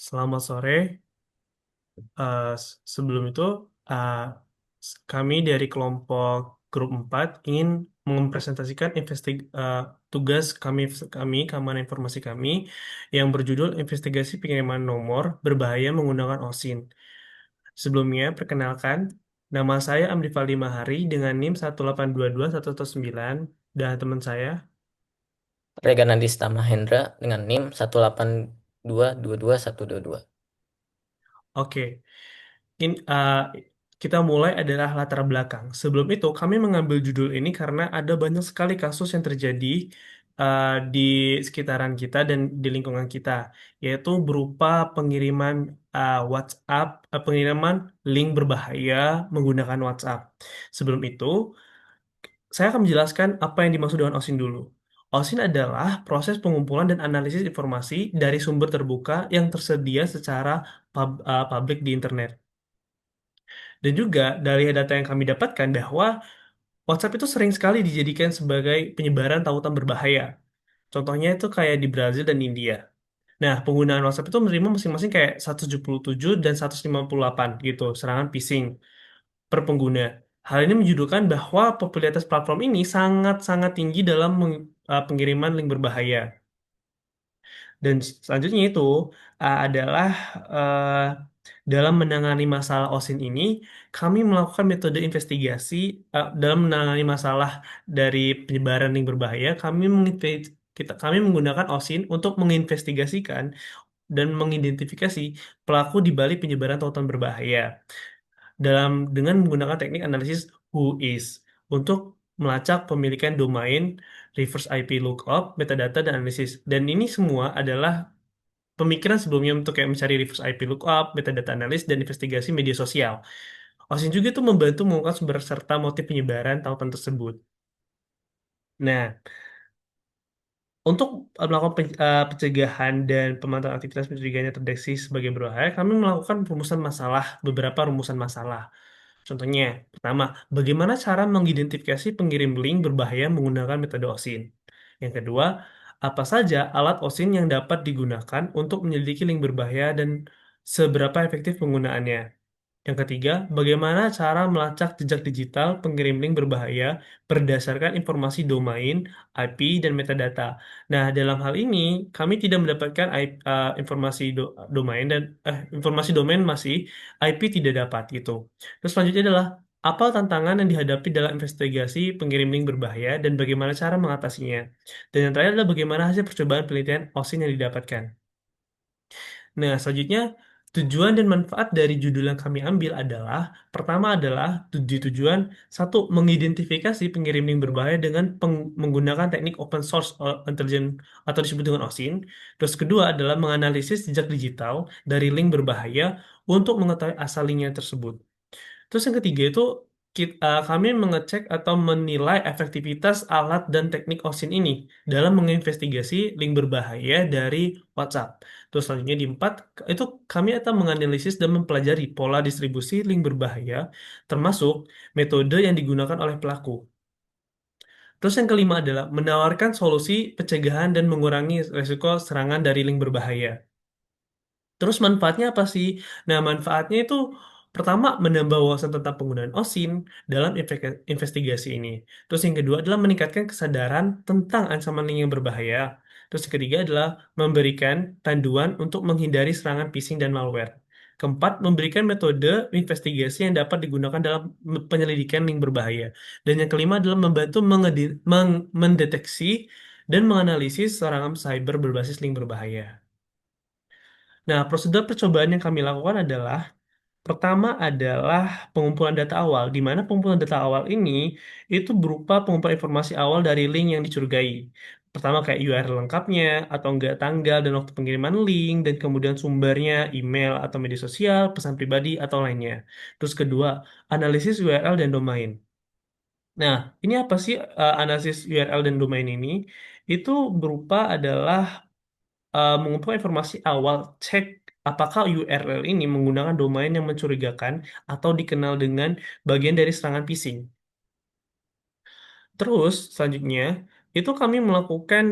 Selamat sore. Sebelum itu, uh, kami dari kelompok grup 4 ingin mempresentasikan tugas kami keamanan informasi kami yang berjudul Investigasi Pengiriman Nomor Berbahaya Menggunakan OSINT. Sebelumnya, perkenalkan, nama saya Amdi Faldi Mahari dengan NIM 1822119 dan teman saya. Rega Nandista Mahendra dengan NIM 182222122. Oke. Kita mulai adalah latar belakang. Sebelum itu, kami mengambil judul ini karena ada banyak sekali kasus yang terjadi di sekitaran kita dan di lingkungan kita, yaitu berupa pengiriman WhatsApp, pengiriman link berbahaya menggunakan WhatsApp. Sebelum itu, saya akan menjelaskan apa yang dimaksud dengan OSINT dulu. OSINT adalah proses pengumpulan dan analisis informasi dari sumber terbuka yang tersedia secara publik di internet. Dan juga dari data yang kami dapatkan bahwa WhatsApp itu sering sekali dijadikan sebagai penyebaran tautan berbahaya. Contohnya itu kayak di Brazil dan India. Nah, penggunaan WhatsApp itu menerima masing-masing kayak 177 dan 158 gitu, serangan phishing per pengguna. Hal ini menunjukkan bahwa popularitas platform ini sangat-sangat tinggi dalam pengiriman link berbahaya. Dan selanjutnya itu adalah eh, dalam menangani masalah OSINT ini, kami melakukan metode investigasi dalam menangani masalah dari penyebaran link berbahaya. Kami menggunakan OSINT untuk menginvestigasikan dan mengidentifikasi pelaku di balik penyebaran tautan berbahaya dengan menggunakan teknik analisis WHOIS untuk melacak pemilikan domain, reverse IP lookup, metadata, dan analisis. Dan ini semua adalah pemikiran sebelumnya untuk kayak mencari reverse IP lookup, metadata analis, dan investigasi media sosial. OSINT juga itu membantu mengungkap sumber serta motif penyebaran tautan tersebut. Nah, untuk melakukan pencegahan dan pemantauan aktivitas pencegahan yang terdeteksi sebagai berbahaya, kami melakukan beberapa rumusan masalah. Contohnya, pertama, bagaimana cara mengidentifikasi pengirim link berbahaya menggunakan metode OSINT? Yang kedua, apa saja alat OSINT yang dapat digunakan untuk menyelidiki link berbahaya dan seberapa efektif penggunaannya? Yang ketiga, bagaimana cara melacak jejak digital pengirim link berbahaya berdasarkan informasi domain, IP, dan metadata. Nah, dalam hal ini, kami tidak mendapatkan informasi domain masih, IP tidak dapat gitu. Terus selanjutnya adalah apa tantangan yang dihadapi dalam investigasi pengirim link berbahaya dan bagaimana cara mengatasinya. Dan yang terakhir adalah bagaimana hasil percobaan penelitian OSINT yang didapatkan. Nah, selanjutnya tujuan dan manfaat dari judul yang kami ambil adalah pertama adalah tujuan satu mengidentifikasi pengirim link berbahaya dengan menggunakan teknik open source intelligence atau disebut dengan OSINT. Terus kedua adalah menganalisis jejak digital dari link berbahaya untuk mengetahui asal linknya tersebut. Terus yang ketiga itu kami mengecek atau menilai efektivitas alat dan teknik OSINT ini dalam menginvestigasi link berbahaya dari WhatsApp. Terus selanjutnya di empat, itu kami akan menganalisis dan mempelajari pola distribusi link berbahaya, termasuk metode yang digunakan oleh pelaku. Terus yang kelima adalah menawarkan solusi pencegahan dan mengurangi risiko serangan dari link berbahaya. Terus manfaatnya apa sih? Nah, manfaatnya itu pertama menambah wawasan tentang penggunaan OSINT dalam investigasi ini. Terus yang kedua adalah meningkatkan kesadaran tentang ancaman link yang berbahaya. Terus yang ketiga adalah memberikan panduan untuk menghindari serangan phishing dan malware. Keempat, memberikan metode investigasi yang dapat digunakan dalam penyelidikan link berbahaya. Dan yang kelima adalah membantu mendeteksi dan menganalisis serangan cyber berbasis link berbahaya. Nah, prosedur percobaan yang kami lakukan adalah pertama adalah pengumpulan data awal, di mana pengumpulan data awal ini itu berupa pengumpulan informasi awal dari link yang dicurigai. Pertama kayak URL lengkapnya, atau enggak tanggal dan waktu pengiriman link, dan kemudian sumbernya, email atau media sosial, pesan pribadi, atau lainnya. Terus kedua, analisis URL dan domain. Nah, ini apa sih analisis URL dan domain ini? Itu berupa adalah mengumpulkan informasi awal, cek apakah URL ini menggunakan domain yang mencurigakan atau dikenal dengan bagian dari serangan phishing. Terus selanjutnya itu kami dilakukan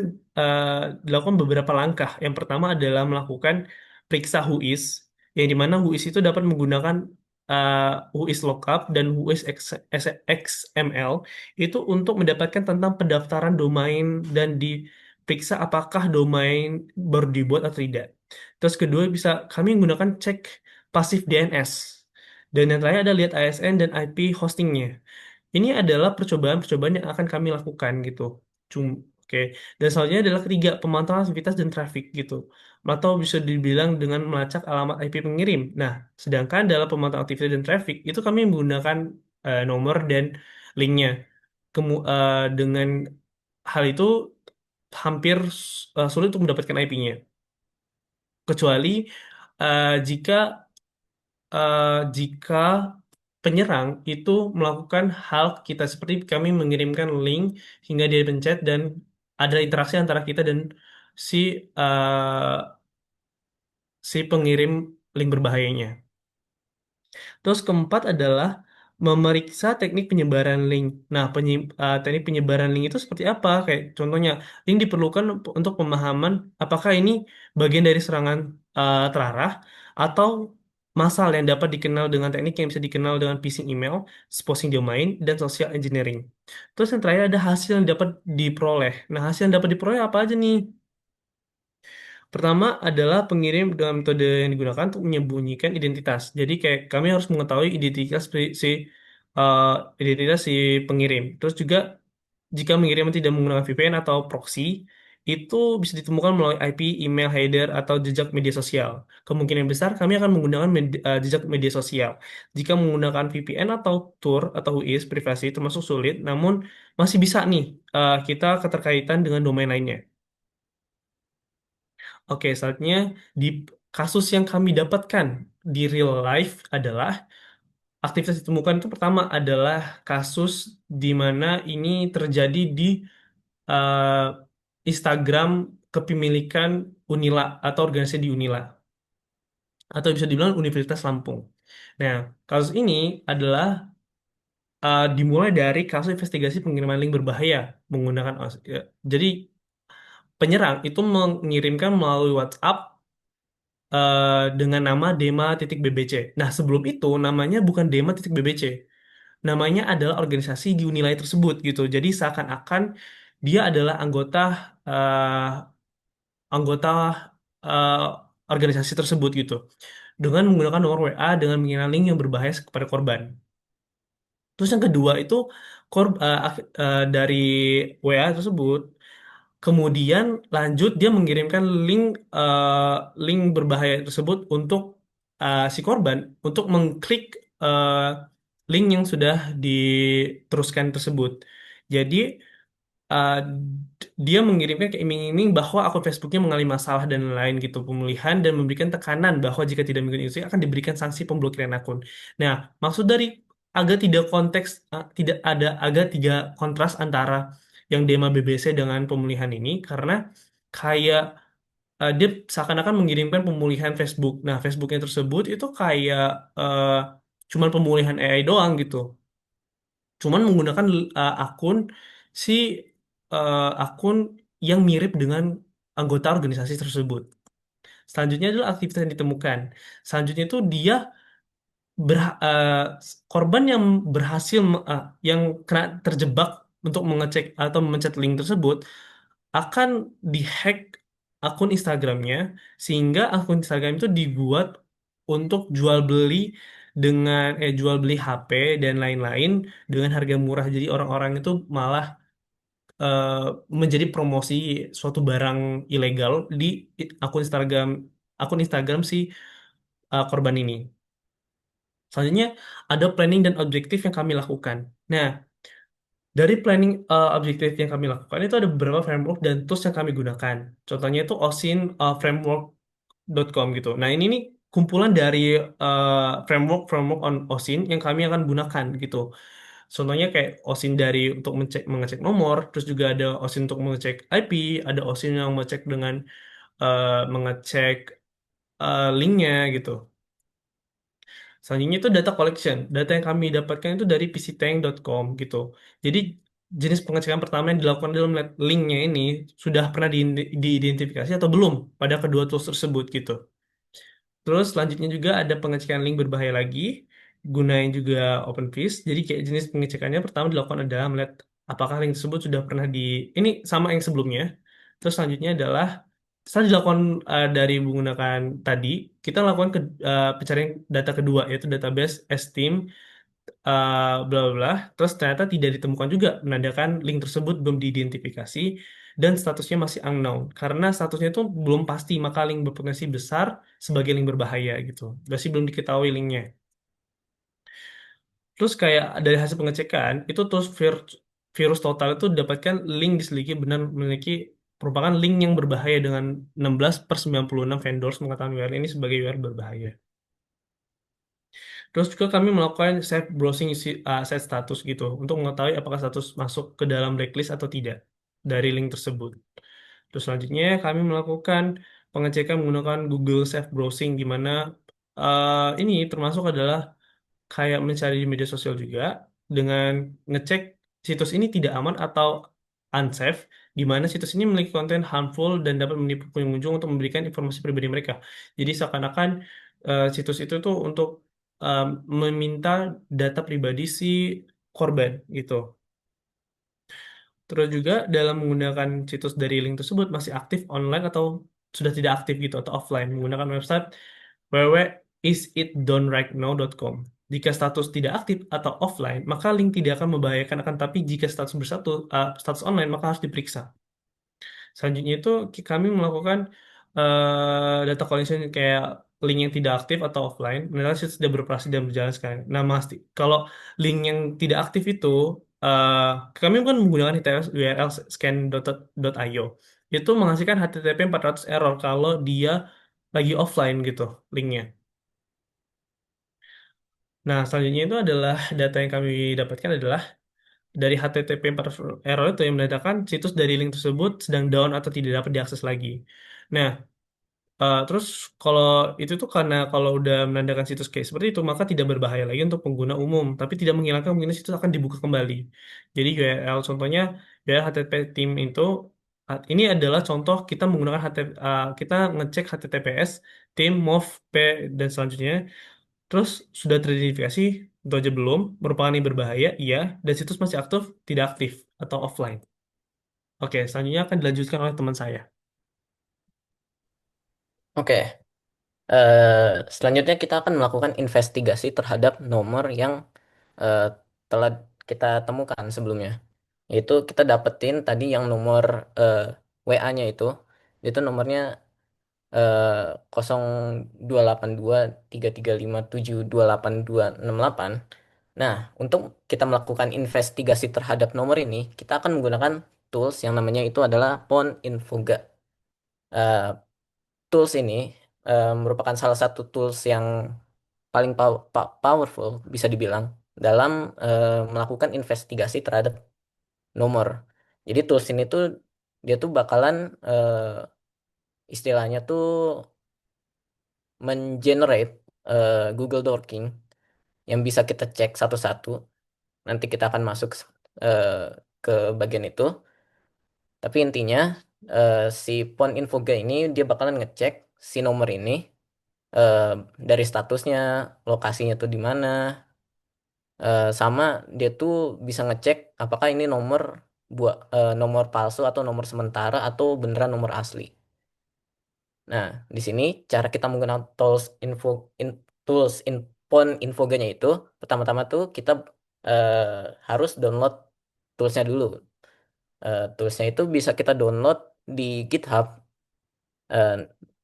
beberapa langkah. Yang pertama adalah melakukan periksa whois, yang dimana whois itu dapat menggunakan whois lookup dan whois XML itu untuk mendapatkan tentang pendaftaran domain dan diperiksa apakah domain baru dibuat atau tidak. Terus kedua bisa kami menggunakan cek pasif DNS. Dan yang terakhir ada lihat ASN dan IP hostingnya. Ini adalah percobaan-percobaan yang akan kami lakukan gitu. Oke. Dan selanjutnya adalah ketiga, pemantauan aktivitas dan traffic gitu. Atau bisa dibilang dengan melacak alamat IP pengirim. Nah, sedangkan dalam pemantauan aktivitas dan traffic itu kami menggunakan nomor dan linknya. Dengan hal itu hampir sulit untuk mendapatkan IP-nya. Kecuali jika eh, jika penyerang itu melakukan hal kita seperti kami mengirimkan link hingga dia pencet dan ada interaksi antara kita dan si si pengirim link berbahayanya. Terus keempat adalah memeriksa teknik penyebaran link. Nah, teknik penyebaran link itu seperti apa? Kayak contohnya, link diperlukan untuk pemahaman apakah ini bagian dari serangan terarah atau massal yang dapat dikenal dengan teknik yang bisa dikenal dengan phishing email, spoofing domain, dan social engineering. Terus yang terakhir ada hasil yang dapat diperoleh. Nah, hasil yang dapat diperoleh apa aja nih? Pertama adalah pengirim dengan metode yang digunakan untuk menyembunyikan identitas. Jadi kayak kami harus mengetahui uh, identitas si pengirim. Terus juga jika mengirim tidak menggunakan VPN atau proxy, itu bisa ditemukan melalui IP, email, header, atau jejak media sosial. Kemungkinan besar kami akan menggunakan jejak media sosial. Jika menggunakan VPN atau Tor atau WIS privasi termasuk sulit, namun masih bisa nih kita keterkaitan dengan domain lainnya. Oke, saatnya di kasus yang kami dapatkan di real life adalah aktivitas ditemukan itu pertama adalah kasus di mana ini terjadi di eh, Instagram kepemilikan Unila atau organisasi di Unila atau bisa dibilang Universitas Lampung. Nah, kasus ini adalah dimulai dari kasus investigasi pengiriman link berbahaya menggunakan jadi penyerang itu mengirimkan melalui WhatsApp dengan nama Dema.bbc. Nah, sebelum itu namanya bukan Dema.bbc. Namanya adalah organisasi di Unilay tersebut gitu. Jadi seakan-akan dia adalah eh, anggota eh, organisasi tersebut gitu. Dengan menggunakan nomor WA dengan mengirim link yang berbahaya kepada korban. Terus yang kedua itu dari WA tersebut kemudian lanjut dia mengirimkan eh, link berbahaya tersebut untuk si korban untuk mengklik eh, link yang sudah diteruskan tersebut. Jadi uh, dia mengirimkan ke iming-iming bahwa akun Facebooknya mengalami masalah dan lain gitu pemulihan dan memberikan tekanan bahwa jika tidak mengikuti itu akan diberikan sanksi pemblokiran akun. Nah, maksud dari agak tidak konteks tidak ada agak tiga kontras antara yang dema BBC dengan pemulihan ini karena kayak dia seakan-akan mengirimkan pemulihan Facebook. Nah, Facebooknya tersebut itu kayak cuman pemulihan AI doang gitu cuman menggunakan si akun yang mirip dengan anggota organisasi tersebut. Selanjutnya adalah aktivitas yang ditemukan. Selanjutnya itu dia korban yang berhasil yang kena terjebak untuk mengecek atau memencet link tersebut akan dihack akun Instagramnya sehingga akun Instagram itu dibuat untuk jual beli HP dan lain-lain dengan harga murah. Jadi orang-orang itu malah eh, menjadi promosi suatu barang ilegal di akun Instagram si korban ini. Selanjutnya ada planning dan objektif yang kami lakukan. Nah, dari planning objektif yang kami lakukan itu ada beberapa framework dan tools yang kami gunakan. Contohnya itu OSIN framework.com gitu. Nah, ini nih kumpulan dari framework on OSIN yang kami akan gunakan gitu. Contohnya kayak OSIN dari untuk mengecek nomor, terus juga ada OSIN untuk mengecek IP, ada OSIN yang mengecek dengan mengecek linknya gitu. Selanjutnya itu data collection. Data yang kami dapatkan itu dari pctank.com gitu. Jadi jenis pengecekan pertama yang dilakukan dalam linknya ini sudah pernah diidentifikasi atau belum pada kedua tools tersebut gitu. Terus selanjutnya juga ada pengecekan link berbahaya lagi, gunain juga OpenFish. Jadi kayak jenis pengecekannya pertama dilakukan adalah melihat apakah link tersebut sudah pernah ini sama yang sebelumnya. Terus selanjutnya adalah setelah dilakukan dari menggunakan tadi, kita lakukan pencarian data kedua yaitu database Steam bla bla bla. Terus ternyata tidak ditemukan juga menandakan link tersebut belum diidentifikasi dan statusnya masih unknown. Karena statusnya itu belum pasti, maka link berpotensi besar sebagai link berbahaya gitu. Masih belum diketahui linknya. Terus kayak dari hasil pengecekan, itu terus virus total itu didapatkan link diselidiki benar memiliki merupakan link yang berbahaya dengan 16/96 vendors mengatakan URL ini sebagai URL berbahaya. Terus juga kami melakukan safe browsing set status gitu untuk mengetahui apakah status masuk ke dalam blacklist atau tidak dari link tersebut. Terus selanjutnya kami melakukan pengecekan menggunakan Google Safe Browsing di mana ini termasuk adalah kayak mencari di media sosial juga dengan ngecek situs ini tidak aman atau unsafe, di mana situs ini memiliki konten harmful dan dapat menipu pengunjung untuk memberikan informasi pribadi mereka. Jadi seakan-akan situs itu tuh untuk eh, meminta data pribadi si korban gitu. Terus juga dalam menggunakan situs dari link tersebut masih aktif online atau sudah tidak aktif gitu atau offline menggunakan website www.isitdonerightknow.com. Jika status tidak aktif atau offline, maka link tidak akan membahayakan akan tapi jika status status online maka harus diperiksa. Selanjutnya itu kami melakukan data collection kayak link yang tidak aktif atau offline, menilai situs tidak beroperasi dan berjalan sekarang. Nah, Mas, kalau link yang tidak aktif itu, eh, kami kan menggunakan HTTPS URL scan.io. Itu menghasilkan HTTP 400 error kalau dia lagi offline gitu linknya. Nah, selanjutnya itu adalah data yang kami dapatkan adalah dari HTTP 400 error itu yang menandakan situs dari link tersebut sedang down atau tidak dapat diakses lagi. Nah, terus kalau itu tuh karena kalau udah menandakan situs kayak seperti itu maka tidak berbahaya lagi untuk pengguna umum, tapi tidak menghilangkan kemungkinan situs akan dibuka kembali. Jadi URL contohnya URL HTTP team itu ini adalah contoh kita menggunakan kita ngecek HTTPS team mov p dan selanjutnya. Terus sudah teridentifikasi itu aja belum merupakan yang berbahaya iya dan situs masih aktif tidak aktif atau offline. Oke, selanjutnya akan dilanjutkan oleh teman saya. Oke, eh, selanjutnya kita akan melakukan investigasi terhadap nomor yang eh, telah kita temukan sebelumnya. Yaitu kita dapetin tadi yang nomor WA-nya itu nomornya eh, 028233572828. Nah, untuk kita melakukan investigasi terhadap nomor ini, kita akan menggunakan tools yang namanya itu adalah Pon Infoga. Eh, Tools ini merupakan salah satu tools yang paling powerful bisa dibilang dalam melakukan investigasi terhadap nomor. Jadi tools ini tuh dia tuh bakalan istilahnya tuh mengenerate Google Dorking yang bisa kita cek satu-satu. Nanti kita akan masuk eh, ke bagian itu. Tapi intinya si Pon Infoga ini dia bakalan ngecek si nomor ini eh, dari statusnya, lokasinya tuh di mana, sama dia tuh bisa ngecek apakah ini nomor palsu atau nomor sementara atau beneran nomor asli. Nah, di sini cara kita menggunakan tools Pon Infoganya itu pertama-tama tuh kita eh, harus download toolsnya dulu. Toolsnya itu bisa kita download di GitHub. Eh,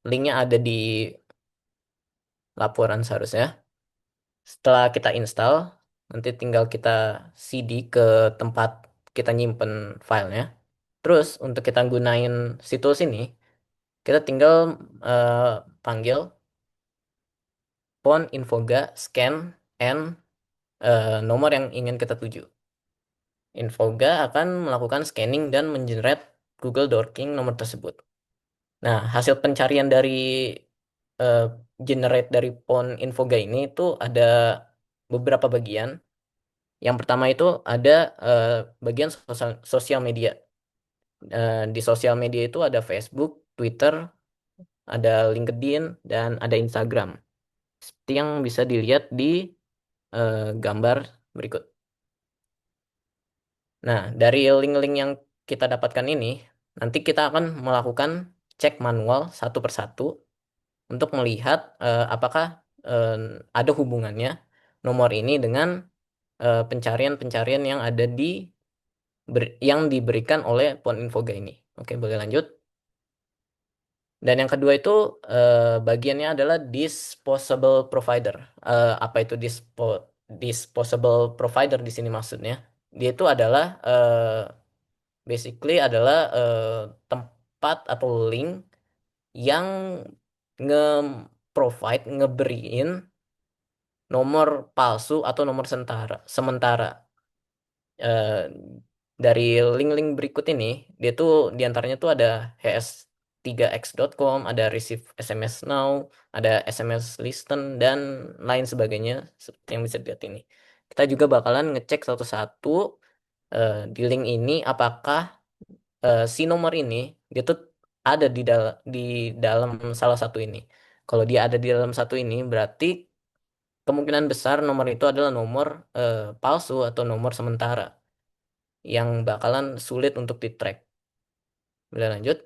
Linknya ada di laporan seharusnya. Setelah kita install, nanti tinggal kita CD ke tempat kita nyimpen filenya. Terus untuk kita gunain si tools ini, kita tinggal eh, panggil pon infoga scan and nomor yang ingin kita tuju. Infoga akan melakukan scanning dan mengenerate Google Dorking nomor tersebut. Nah, hasil pencarian dari eh, generate dari pon Infoga ini itu ada beberapa bagian. Yang pertama itu ada eh, bagian sosial media. Di sosial media itu ada Facebook, Twitter, ada LinkedIn, dan ada Instagram. Seperti yang bisa dilihat di gambar berikut. Nah, dari link-link yang kita dapatkan ini, nanti kita akan melakukan cek manual satu persatu untuk melihat apakah eh, ada hubungannya nomor ini dengan pencarian-pencarian yang ada yang diberikan oleh Poninfoga ini. Oke, boleh lanjut. Dan yang kedua itu bagiannya adalah disposable provider. Apa itu disposable provider di sini maksudnya? Dia itu adalah basically adalah tempat atau link yang nge-provide, ngeberiin nomor palsu atau nomor sementara. Eh, dari link-link berikut ini, dia tuh diantaranya tuh ada hs3x.com, ada receive SMS now, ada SMS listen, dan lain sebagainya seperti yang bisa dilihat ini. Kita juga bakalan ngecek satu-satu di link ini apakah si nomor ini dia tuh ada di dalam salah satu ini. Kalau dia ada di dalam satu ini, berarti kemungkinan besar nomor itu adalah nomor palsu atau nomor sementara yang bakalan sulit untuk di-track. Boleh lanjut?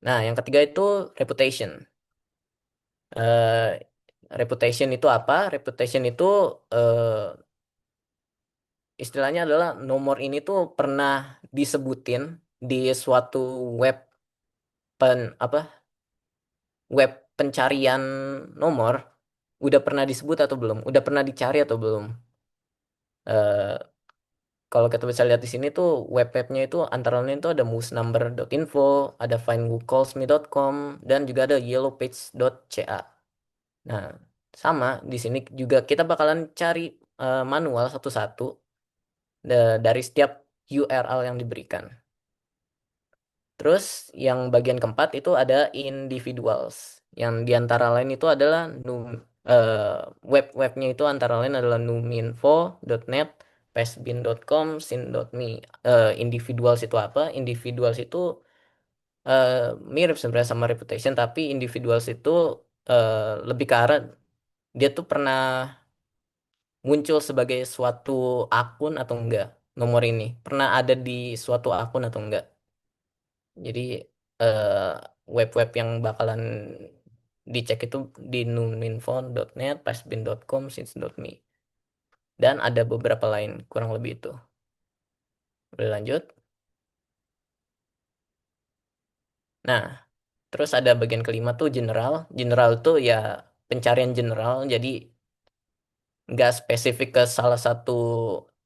Nah, yang ketiga itu reputation. Eh, reputation itu apa? Reputation itu eh, istilahnya adalah nomor ini tuh pernah disebutin di suatu web apa web pencarian nomor, udah pernah disebut atau belum? Udah pernah dicari atau belum? Eh, Kalau kita bisa lihat di sini tuh web-webnya itu antara lain itu ada musnumber.info, ada findwhocallsme.com, dan juga ada yellowpage.ca. Nah, sama di sini juga kita bakalan cari manual satu-satu dari setiap URL yang diberikan. Terus yang bagian keempat itu ada individuals. Yang diantara lain itu adalah eh, web-webnya itu antara lain adalah numinfo.net, pastbin.com, sin.me. Individuals itu apa? Individuals itu eh, mirip sebenarnya sama reputation, tapi individuals itu lebih ke arah dia tuh pernah muncul sebagai suatu akun atau enggak. Nomor ini pernah ada di suatu akun atau enggak. Jadi eh, web-web yang bakalan dicek itu di numinfo.net, pastbin.com, since.me. Dan ada beberapa lain, kurang lebih itu. Boleh lanjut. Nah, terus ada bagian kelima tuh general. General tuh ya pencarian general, jadi nggak spesifik ke salah satu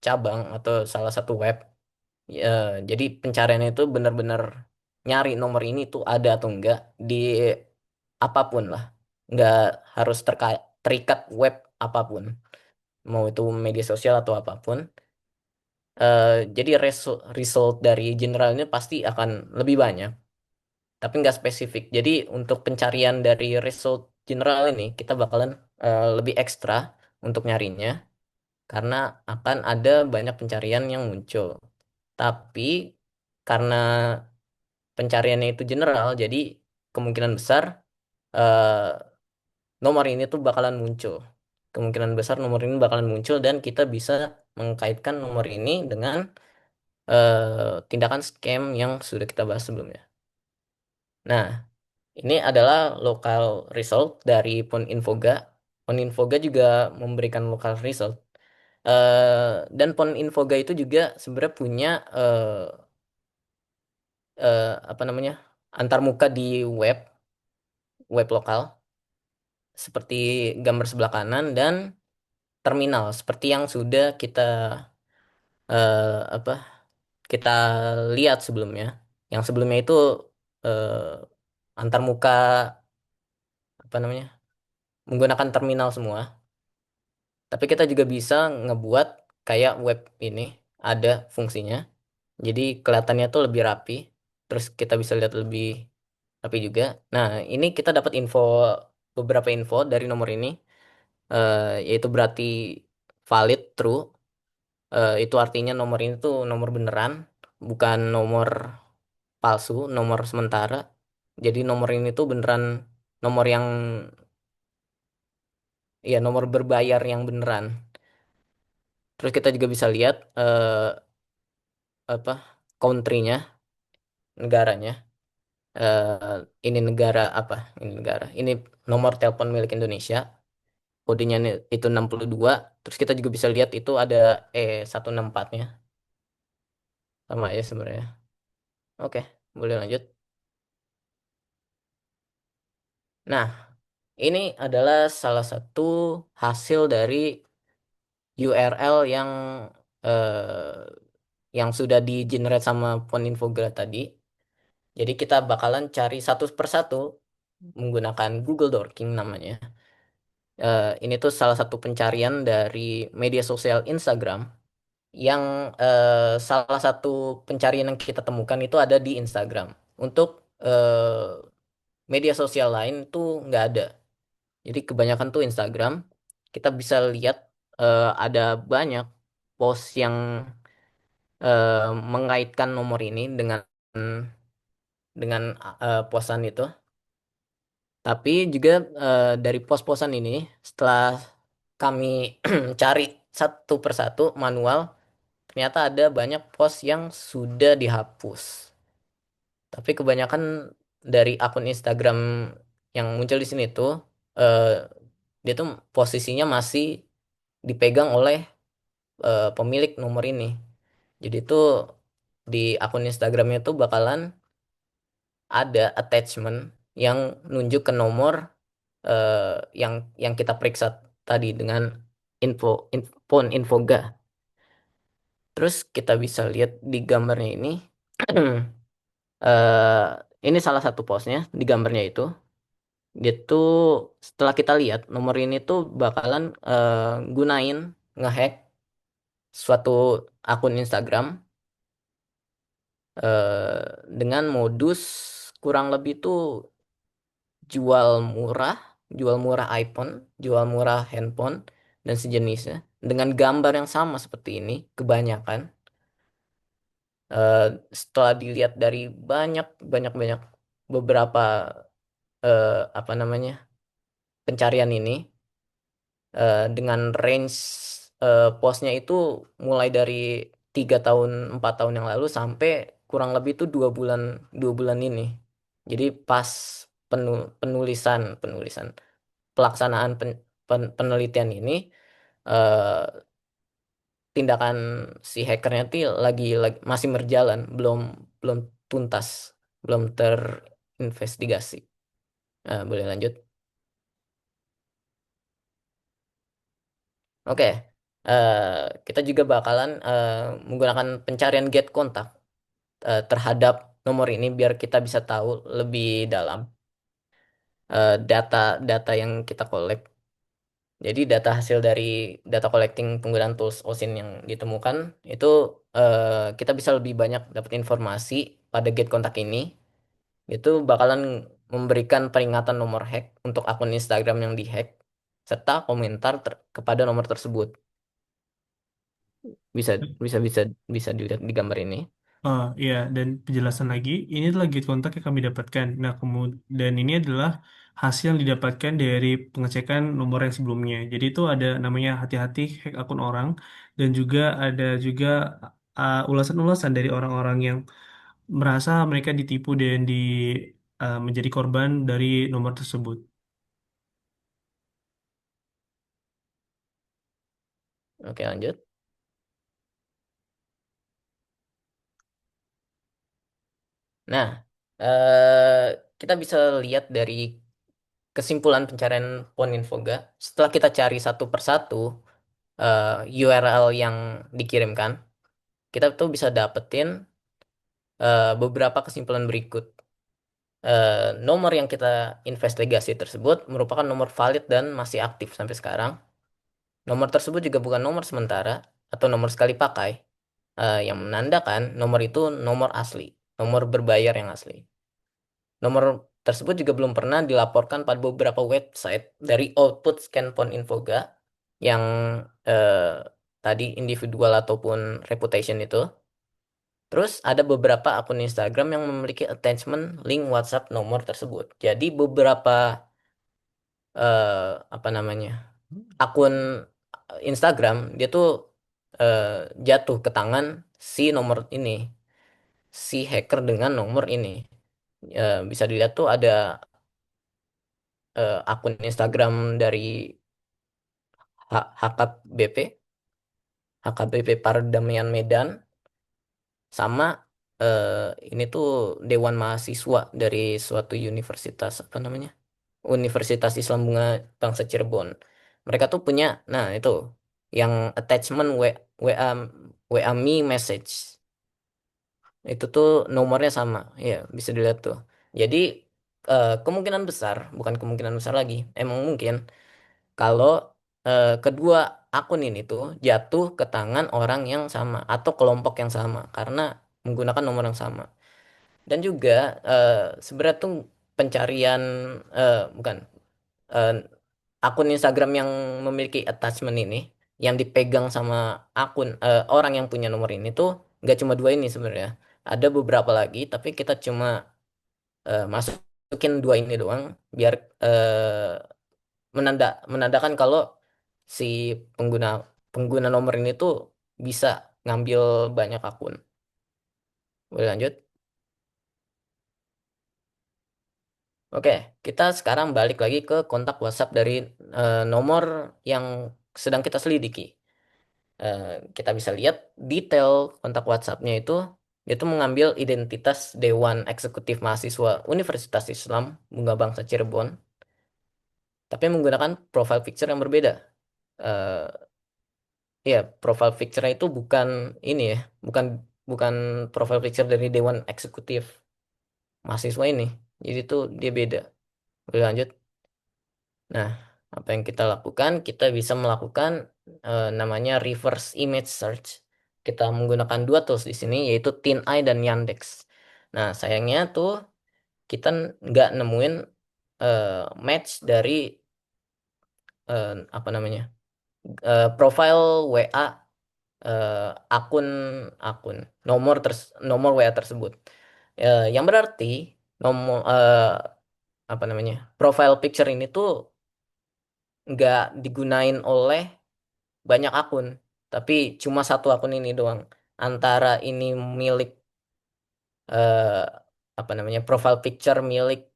cabang atau salah satu web. Ya, jadi pencariannya itu benar-benar nyari nomor ini tuh ada atau enggak di apapun lah. Nggak harus terikat web apapun. Mau itu media sosial atau apapun. Jadi result dari general ini pasti akan lebih banyak, tapi nggak spesifik. Jadi untuk pencarian dari result general ini kita bakalan lebih ekstra untuk nyarinya karena akan ada banyak pencarian yang muncul. Tapi karena pencariannya itu general, jadi kemungkinan besar eh, nomor ini tuh bakalan muncul. Kemungkinan besar nomor ini bakalan muncul dan kita bisa mengkaitkan nomor ini dengan tindakan scam yang sudah kita bahas sebelumnya. Nah, ini adalah lokal result dari Poninfoga. Poninfoga juga memberikan lokal result. Dan Poninfoga itu juga sebenarnya punya apa namanya antarmuka di web lokal seperti gambar sebelah kanan dan terminal seperti yang sudah apa kita lihat sebelumnya. Yang sebelumnya itu eh, antarmuka apa namanya menggunakan terminal semua. Tapi kita juga bisa ngebuat kayak web ini ada fungsinya. Jadi kelihatannya tuh lebih rapi. Terus kita bisa lihat lebih rapi juga. Nah, ini kita dapat beberapa info dari nomor ini. Yaitu berarti valid, true. Itu artinya nomor ini tuh nomor beneran, bukan nomor palsu, nomor sementara. Jadi nomor ini tuh beneran nomor yang ya nomor berbayar yang beneran. Terus kita juga bisa lihat apa country-nya, negaranya. Ini negara apa? Ini negara. Ini nomor telepon milik Indonesia. Kodenya itu 62. Terus kita juga bisa lihat itu ada E164-nya. Sama ya sebenarnya. Oke, boleh lanjut. Nah, ini adalah salah satu hasil dari URL yang sudah di generate sama Infograph tadi. Jadi kita bakalan cari satu persatu menggunakan Google Dorking namanya. Ini tuh salah satu pencarian dari media sosial Instagram yang salah satu pencarian yang kita temukan itu ada di Instagram. Untuk media sosial lain tuh nggak ada. Jadi kebanyakan tuh Instagram. Kita bisa lihat ada banyak post yang mengaitkan nomor ini dengan posan itu. Tapi juga dari pos-posan ini, setelah kami cari satu persatu manual, ternyata ada banyak pos yang sudah dihapus. Tapi kebanyakan dari akun Instagram yang muncul di sini tuh, eh, dia tuh posisinya masih dipegang oleh pemilik nomor ini. Jadi tuh di akun Instagramnya tuh bakalan ada attachment yang nunjuk ke nomor eh, yang kita periksa tadi dengan infoga. Terus kita bisa lihat di gambarnya ini. eh ini salah satu postnya di gambarnya itu. Dia tuh setelah kita lihat nomor ini tuh bakalan gunain ngehack suatu akun Instagram dengan modus kurang lebih tuh jual murah, jual murah iPhone, jual murah handphone dan sejenisnya dengan gambar yang sama seperti ini kebanyakan. Eh, Setelah dilihat dari banyak banyak banyak beberapa apa namanya pencarian ini dengan range postnya itu mulai dari 3 tahun 4 tahun yang lalu sampai kurang lebih itu 2 bulan ini. Jadi pas penulisan penulisan pelaksanaan penelitian ini eh, tindakan si hackernya tuh lagi masih berjalan, belum belum tuntas, belum terinvestigasi. Boleh lanjut? Oke. Eh, kita juga bakalan menggunakan pencarian get kontak terhadap nomor ini biar kita bisa tahu lebih dalam data-data yang kita collect. Jadi data hasil dari data collecting penggunaan tools OSINT yang ditemukan itu kita bisa lebih banyak dapat informasi pada get kontak ini. Itu bakalan memberikan peringatan nomor hack untuk akun Instagram yang dihack serta komentar kepada nomor tersebut. Bisa bisa bisa bisa dilihat di gambar ini. Oh iya, dan penjelasan lagi, ini adalah gate kontak yang kami dapatkan. Nah, kemudian ini adalah hasil yang didapatkan dari pengecekan nomor yang sebelumnya. Jadi itu ada namanya hati-hati hack akun orang, dan juga ada juga ulasan-ulasan dari orang-orang yang merasa mereka ditipu dan menjadi korban dari nomor tersebut. Oke, lanjut. Nah, kita bisa lihat dari kesimpulan pencarian Poninfoga. Setelah kita cari satu persatu URL yang dikirimkan, kita tuh bisa dapetin beberapa kesimpulan berikut. Nomor yang kita investigasi tersebut merupakan nomor valid dan masih aktif sampai sekarang. Nomor tersebut juga bukan nomor sementara atau nomor sekali pakai, yang menandakan nomor itu nomor asli, nomor berbayar yang asli. Nomor tersebut juga belum pernah dilaporkan pada beberapa website dari output scan Infoga yang eh, tadi individual ataupun reputation itu. Terus ada beberapa akun Instagram yang memiliki attachment link WhatsApp nomor tersebut. Jadi beberapa eh, apa namanya akun Instagram dia tuh eh, jatuh ke tangan si nomor ini, si hacker dengan nomor ini. Bisa dilihat tuh ada akun Instagram dari HKBP, HKBP Pardamaian Medan, sama eh, ini tuh Dewan Mahasiswa dari suatu universitas apa namanya? Universitas Islam Bunga Bangsa Cirebon. Mereka tuh punya, nah itu yang attachment WA WA Me message. Itu tuh nomornya sama, ya bisa dilihat tuh. Jadi kemungkinan besar, bukan kemungkinan besar lagi, emang mungkin kalau kedua akun ini tuh jatuh ke tangan orang yang sama atau kelompok yang sama karena menggunakan nomor yang sama. Dan juga eh, sebenarnya tuh pencarian bukan eh, akun Instagram yang memiliki attachment ini yang dipegang sama akun orang yang punya nomor ini tuh nggak cuma dua ini sebenarnya. Ada beberapa lagi, tapi kita cuma masukin dua ini doang biar menandakan kalau si pengguna pengguna nomor ini tuh bisa ngambil banyak akun. Boleh lanjut? Oke, kita sekarang balik lagi ke kontak WhatsApp dari nomor yang sedang kita selidiki. Eh, kita bisa lihat detail kontak WhatsApp-nya itu mengambil identitas Dewan Eksekutif Mahasiswa Universitas Islam Bunga Bangsa Cirebon, tapi menggunakan profile picture yang berbeda. Eh, ya, profile picture itu bukan ini ya, bukan bukan profile picture dari Dewan Eksekutif Mahasiswa ini. Jadi itu dia beda. Boleh lanjut? Nah, apa yang kita lakukan? Kita bisa melakukan namanya reverse image search. Kita menggunakan dua tools di sini, yaitu TinEye dan Yandex. Nah, sayangnya tuh kita nggak nemuin eh, match dari apa namanya profile WA eh, akun akun nomor WA tersebut. Yang berarti nomor apa namanya profile picture ini tuh nggak digunain oleh banyak akun, tapi cuma satu akun ini doang. Antara ini milik eh, apa namanya profile picture milik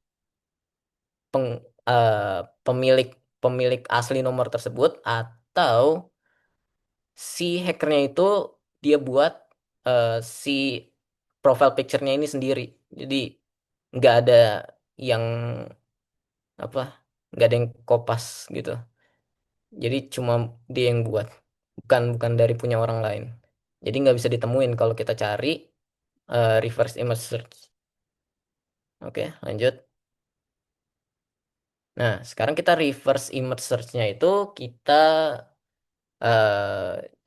peng, eh, pemilik pemilik asli nomor tersebut atau si hackernya itu dia buat eh, si profile picture-nya ini sendiri. Jadi nggak ada yang apa nggak ada yang kopas gitu. Jadi cuma dia yang buat, bukan dari punya orang lain. Jadi nggak bisa ditemuin kalau kita cari reverse image search. Oke, lanjut. Nah, sekarang kita reverse image search-nya itu kita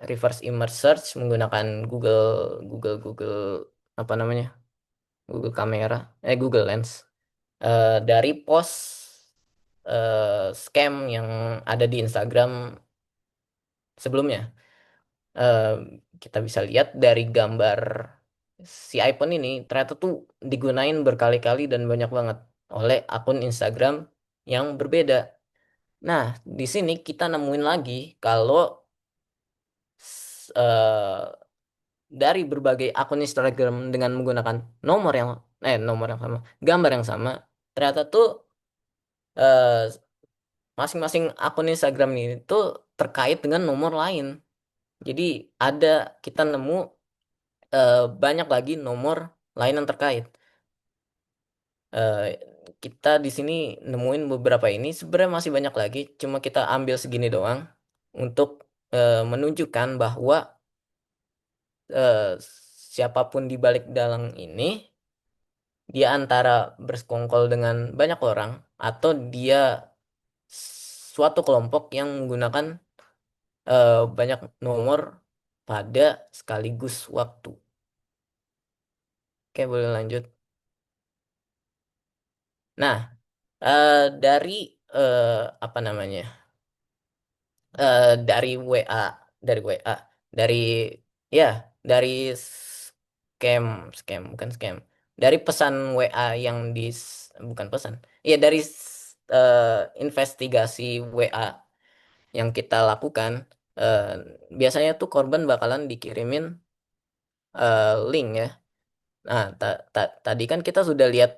reverse image search menggunakan Google Google apa namanya? Google Kamera, Google Lens. Dari post scam yang ada di Instagram sebelumnya. eh, Kita bisa lihat dari gambar si iPhone ini ternyata tuh digunain berkali-kali dan banyak banget oleh akun Instagram yang berbeda. Nah, di sini kita nemuin lagi kalau eh, dari berbagai akun Instagram dengan menggunakan nomor yang sama, gambar yang sama, ternyata tuh eh, masing-masing akun Instagram ini tuh terkait dengan nomor lain. Jadi ada kita nemu banyak lagi nomor lain yang terkait. Eh, kita di sini nemuin beberapa ini, sebenarnya masih banyak lagi, cuma kita ambil segini doang untuk menunjukkan bahwa eh, siapapun di balik dalang ini, dia antara bersekongkol dengan banyak orang atau dia suatu kelompok yang menggunakan banyak nomor pada sekaligus waktu. Oke, boleh lanjut. Nah, dari eh, apa namanya? Dari WA, dari WA, dari ya, dari scam, scam, bukan scam. Dari pesan WA yang bukan pesan. Iya, dari investigasi WA yang kita lakukan, eh, biasanya tuh korban bakalan dikirimin link ya. Nah, tadi kan kita sudah lihat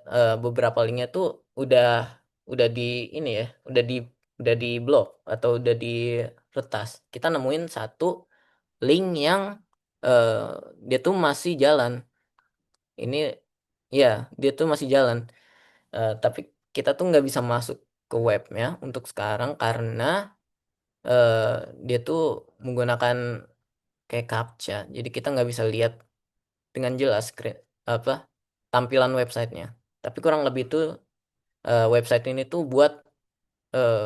beberapa linknya tuh udah udah di ini ya, udah di blok atau udah diretas. Kita nemuin satu link yang eh, dia tuh masih jalan. Ini ya, dia tuh masih jalan. Tapi kita tuh nggak bisa masuk ke webnya untuk sekarang karena eh, dia tuh menggunakan kayak captcha. Jadi kita nggak bisa lihat dengan jelas apa tampilan websitenya. Tapi kurang lebih itu website ini tuh buat eh,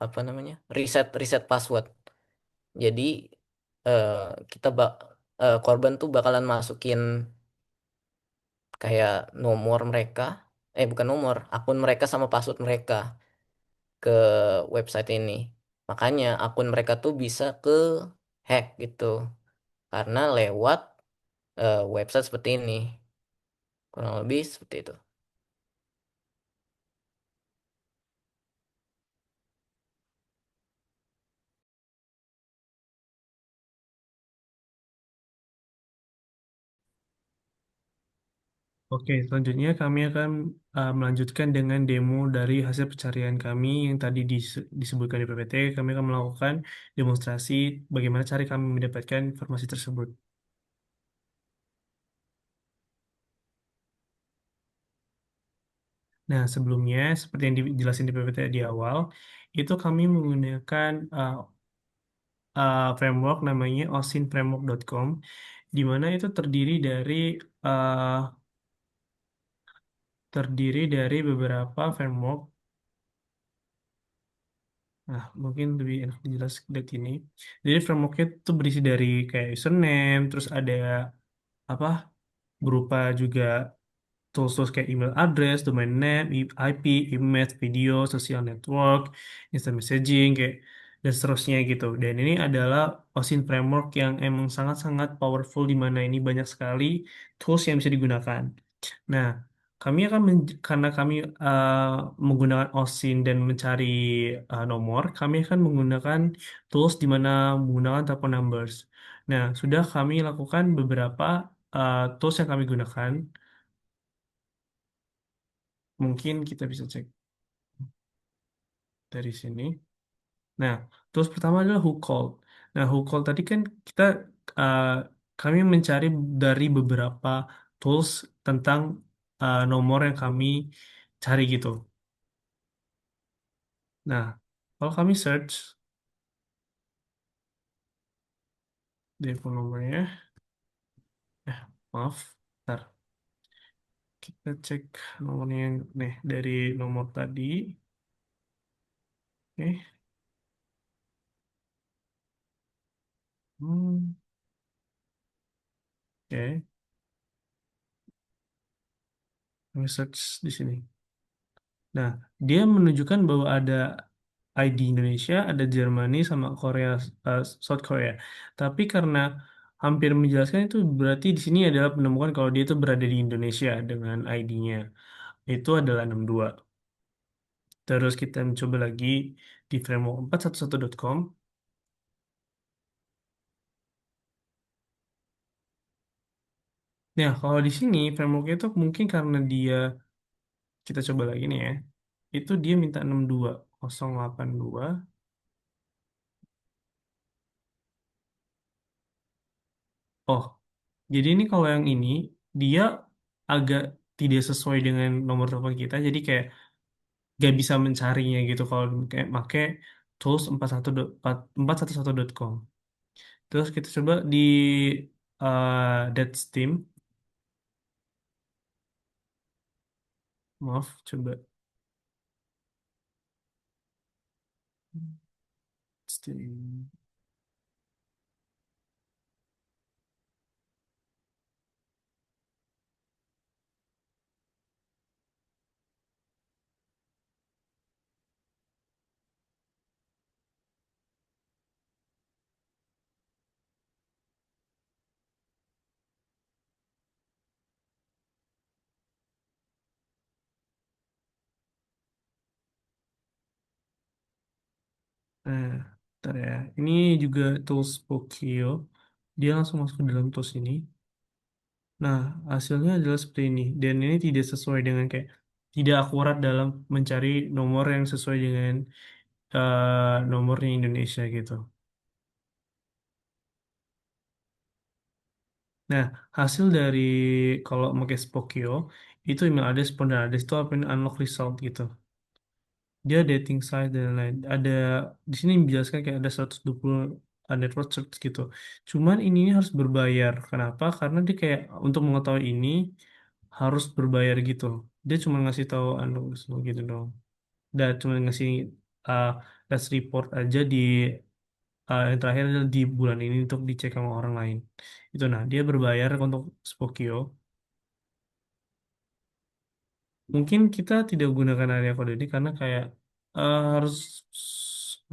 apa namanya riset riset password. Jadi eh, kita korban tuh bakalan masukin kayak nomor mereka, bukan nomor, akun mereka sama password mereka ke website ini. Makanya akun mereka tuh bisa ke hack gitu karena lewat website seperti ini. Kurang lebih seperti itu. Oke, selanjutnya kami akan melanjutkan dengan demo dari hasil pencarian kami yang tadi disebutkan di PPT. Kami akan melakukan demonstrasi bagaimana cara kami mendapatkan informasi tersebut. Nah, sebelumnya, seperti yang dijelasin di PPT di awal, itu kami menggunakan framework namanya osinframework.com, di mana itu uh, terdiri dari beberapa framework. Nah, mungkin lebih enak dijelas dari ini. Jadi frameworknya itu berisi dari kayak username, terus ada apa berupa juga tools-tools kayak email address, domain name, IP, image, video, social network, instant messaging, kayak dan seterusnya gitu. Dan ini adalah OSINT framework yang emang sangat-sangat powerful di mana ini banyak sekali tools yang bisa digunakan. Nah, kami akan karena kami menggunakan OSINT dan mencari nomor, kami akan menggunakan tools di mana menggunakan telepon numbers. Nah, sudah kami lakukan beberapa tools yang kami gunakan. Mungkin kita bisa cek dari sini. Nah, terus pertama adalah who called. Nah, who called tadi kan kita uh, kami mencari dari beberapa tools tentang nomor yang kami cari gitu. Nah, kalau kami search di phone nomornya, maaf, ntar kita cek nomornya yang nih dari nomor tadi. Oke, Hmm, oke, kami search di sini. Nah, dia menunjukkan bahwa ada ID Indonesia, ada Jermani, sama Korea, South Korea. Tapi karena hampir menjelaskan itu berarti di sini adalah menemukan kalau dia itu berada di Indonesia dengan ID-nya. Itu adalah 62. Terus kita mencoba lagi di framework 411.com. Nah, kalau di sini framework itu mungkin karena dia, kita coba lagi nih ya, itu dia minta 62082. Oh, jadi ini kalau yang ini dia agak tidak sesuai dengan nomor telepon kita. Jadi kayak gak bisa mencarinya gitu kalau kayak make tools 411.com. Terus kita coba di Dead Steam. Maaf, coba Steam. Nah, bentar ya. Ini juga tools Spokeo. Dia langsung masuk ke dalam tools ini. Nah, hasilnya adalah seperti ini. Dan ini tidak sesuai dengan kayak tidak akurat dalam mencari nomor yang sesuai dengan nomornya Indonesia gitu. Nah, hasil dari kalau pakai Spokeo itu email address, phone address itu apa ini unlock result gitu. Dia dating site dan lain. Ada di sini menjelaskan kayak ada 120 network search gitu. Cuman ini harus berbayar. Kenapa? Karena dia kayak untuk mengetahui ini harus berbayar gitu. Dia cuma ngasih tahu unlock result gitu dong. Dan cuma ngasih uh, last report aja di yang terakhir adalah di bulan ini untuk dicek sama orang lain. Itu nah, dia berbayar untuk Spokeo. Mungkin kita tidak gunakan area kode ini karena kayak harus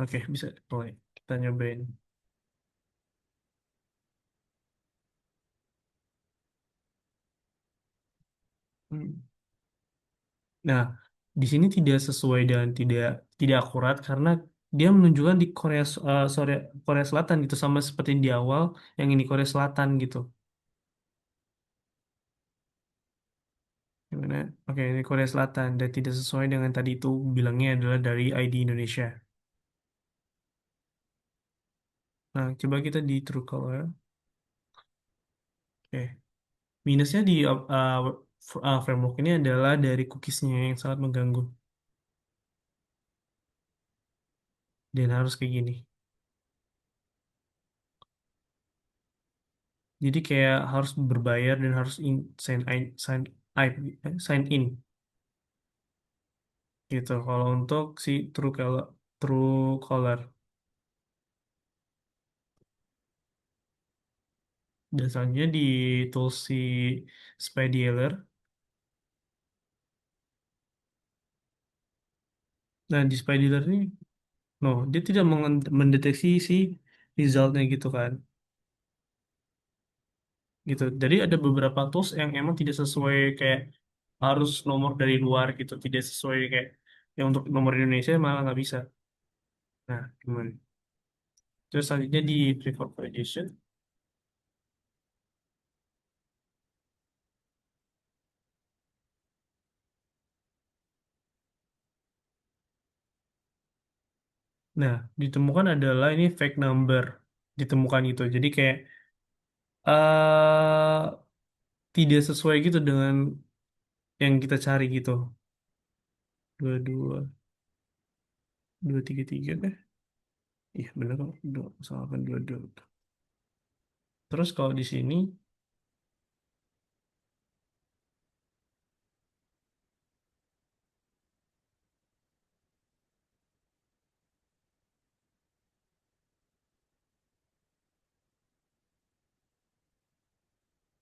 oke bisa mulai kita nyobain. Hmm. Nah, di sini tidak sesuai dan tidak tidak akurat karena dia menunjukkan di Korea Selatan gitu sama seperti di awal yang ini Korea Selatan gitu. Gimana? Oke, ini Korea Selatan dan tidak sesuai dengan tadi itu bilangnya adalah dari ID Indonesia. Nah, coba kita di Truecaller. Oke. Minusnya di framework ini adalah dari cookiesnya yang sangat mengganggu dan harus kayak gini. Jadi kayak harus berbayar dan harus sign in gitu. Kalau untuk si Truecaller dan selanjutnya di tools si Spy Dealer. Nah di Spy Dealer ini, no, dia tidak mendeteksi si resultnya gitu kan. Gitu. Jadi ada beberapa tools yang emang tidak sesuai kayak harus nomor dari luar gitu, tidak sesuai kayak yang untuk nomor Indonesia malah nggak bisa. Nah, gimana? Terus selanjutnya di preferred validation. Nah, ditemukan adalah ini fake number ditemukan itu. Jadi kayak tidak sesuai gitu dengan yang kita cari gitu. 22 233 deh. Iya benar kok. 2822. Terus kalau di sini,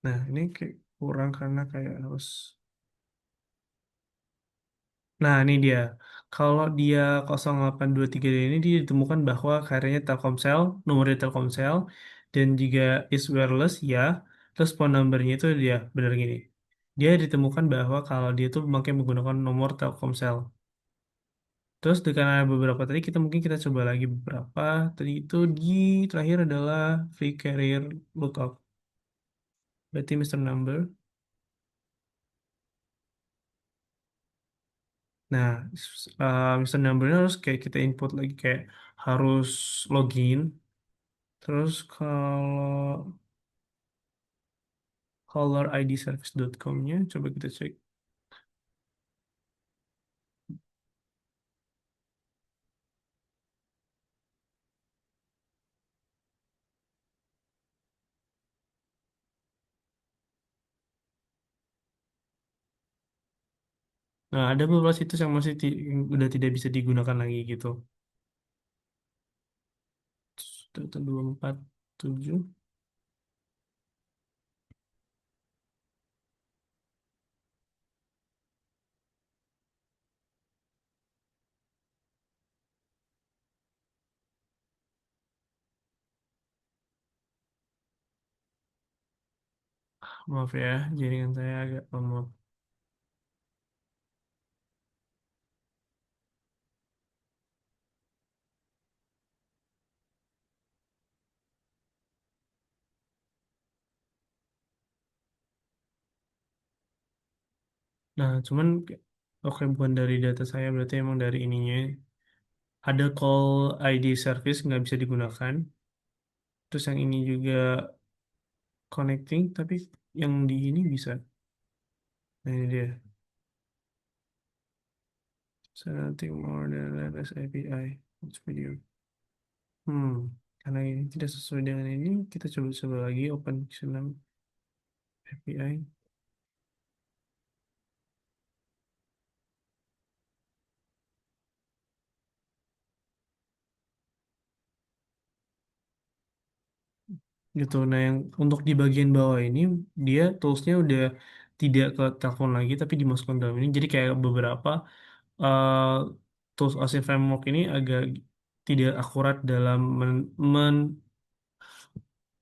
nah ini kayak kurang karena kayak harus. Nah, ini dia. Kalau dia 0823 ini dia ditemukan bahwa karyanya Telkomsel, nomornya Telkomsel, dan jika is wireless, ya. Terus phone numbernya itu dia, benar gini. Dia ditemukan bahwa kalau dia tuh memakai menggunakan nomor Telkomsel. Terus dengan ada beberapa tadi, kita coba lagi beberapa. Tadi itu di terakhir adalah free carrier lookup. Berarti Mr. Number. Nah, Mr. Number harus kayak kita input lagi kayak harus login. Terus kalau calleridservice.com-nya coba kita cek. Nah, ada beberapa situs yang masih yang udah tidak bisa digunakan lagi gitu. Data 247. Maaf ya, jaringan saya agak lemot. Nah, cuman oke bukan dari data saya berarti emang dari ininya. Ada call ID service nggak bisa digunakan. Terus yang ini juga connecting, tapi yang di ini bisa. Nah, ini dia. So nothing more than latest API. Watch video. Hmm, karena ini tidak sesuai dengan ini, kita coba-coba lagi open senang API. Gitu. Nah, yang untuk di bagian bawah ini, dia toolsnya udah tidak ke telepon lagi, tapi dimasukkan dalam ini. Jadi kayak beberapa uh, tools OSINT framework ini agak tidak akurat dalam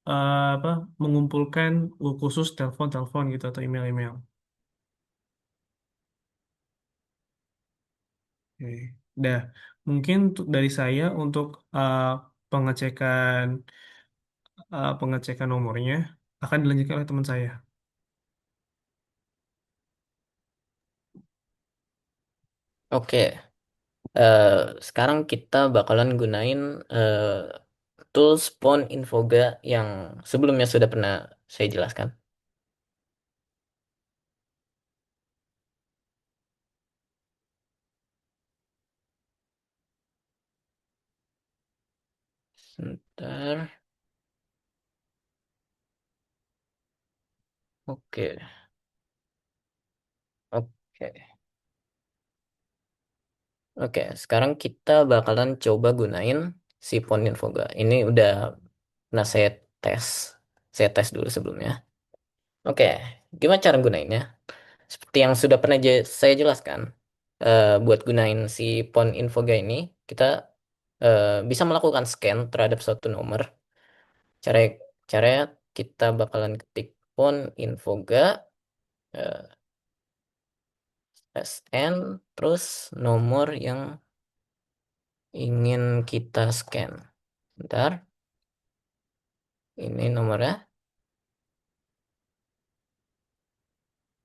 apa, mengumpulkan khusus telepon-telepon gitu atau email-email. Oke. Dah, mungkin dari saya untuk pengecekan pengecekan nomornya akan dilanjutkan oleh teman saya. Oke, eh, sekarang kita bakalan gunain eh, tools Pon Infoga yang sebelumnya sudah pernah saya jelaskan. Sebentar. Oke, oke, oke. Sekarang kita bakalan coba gunain si Pon Infoga. Ini udah pernah tes. Saya tes dulu sebelumnya. Oke, gimana cara gunainnya? Seperti yang sudah pernah saya jelaskan, buat gunain si Pon Infoga ini, kita bisa melakukan scan terhadap suatu nomor. Cara caranya kita bakalan ketik Pon Infoga eh, SN terus nomor yang ingin kita scan. Bentar, ini nomornya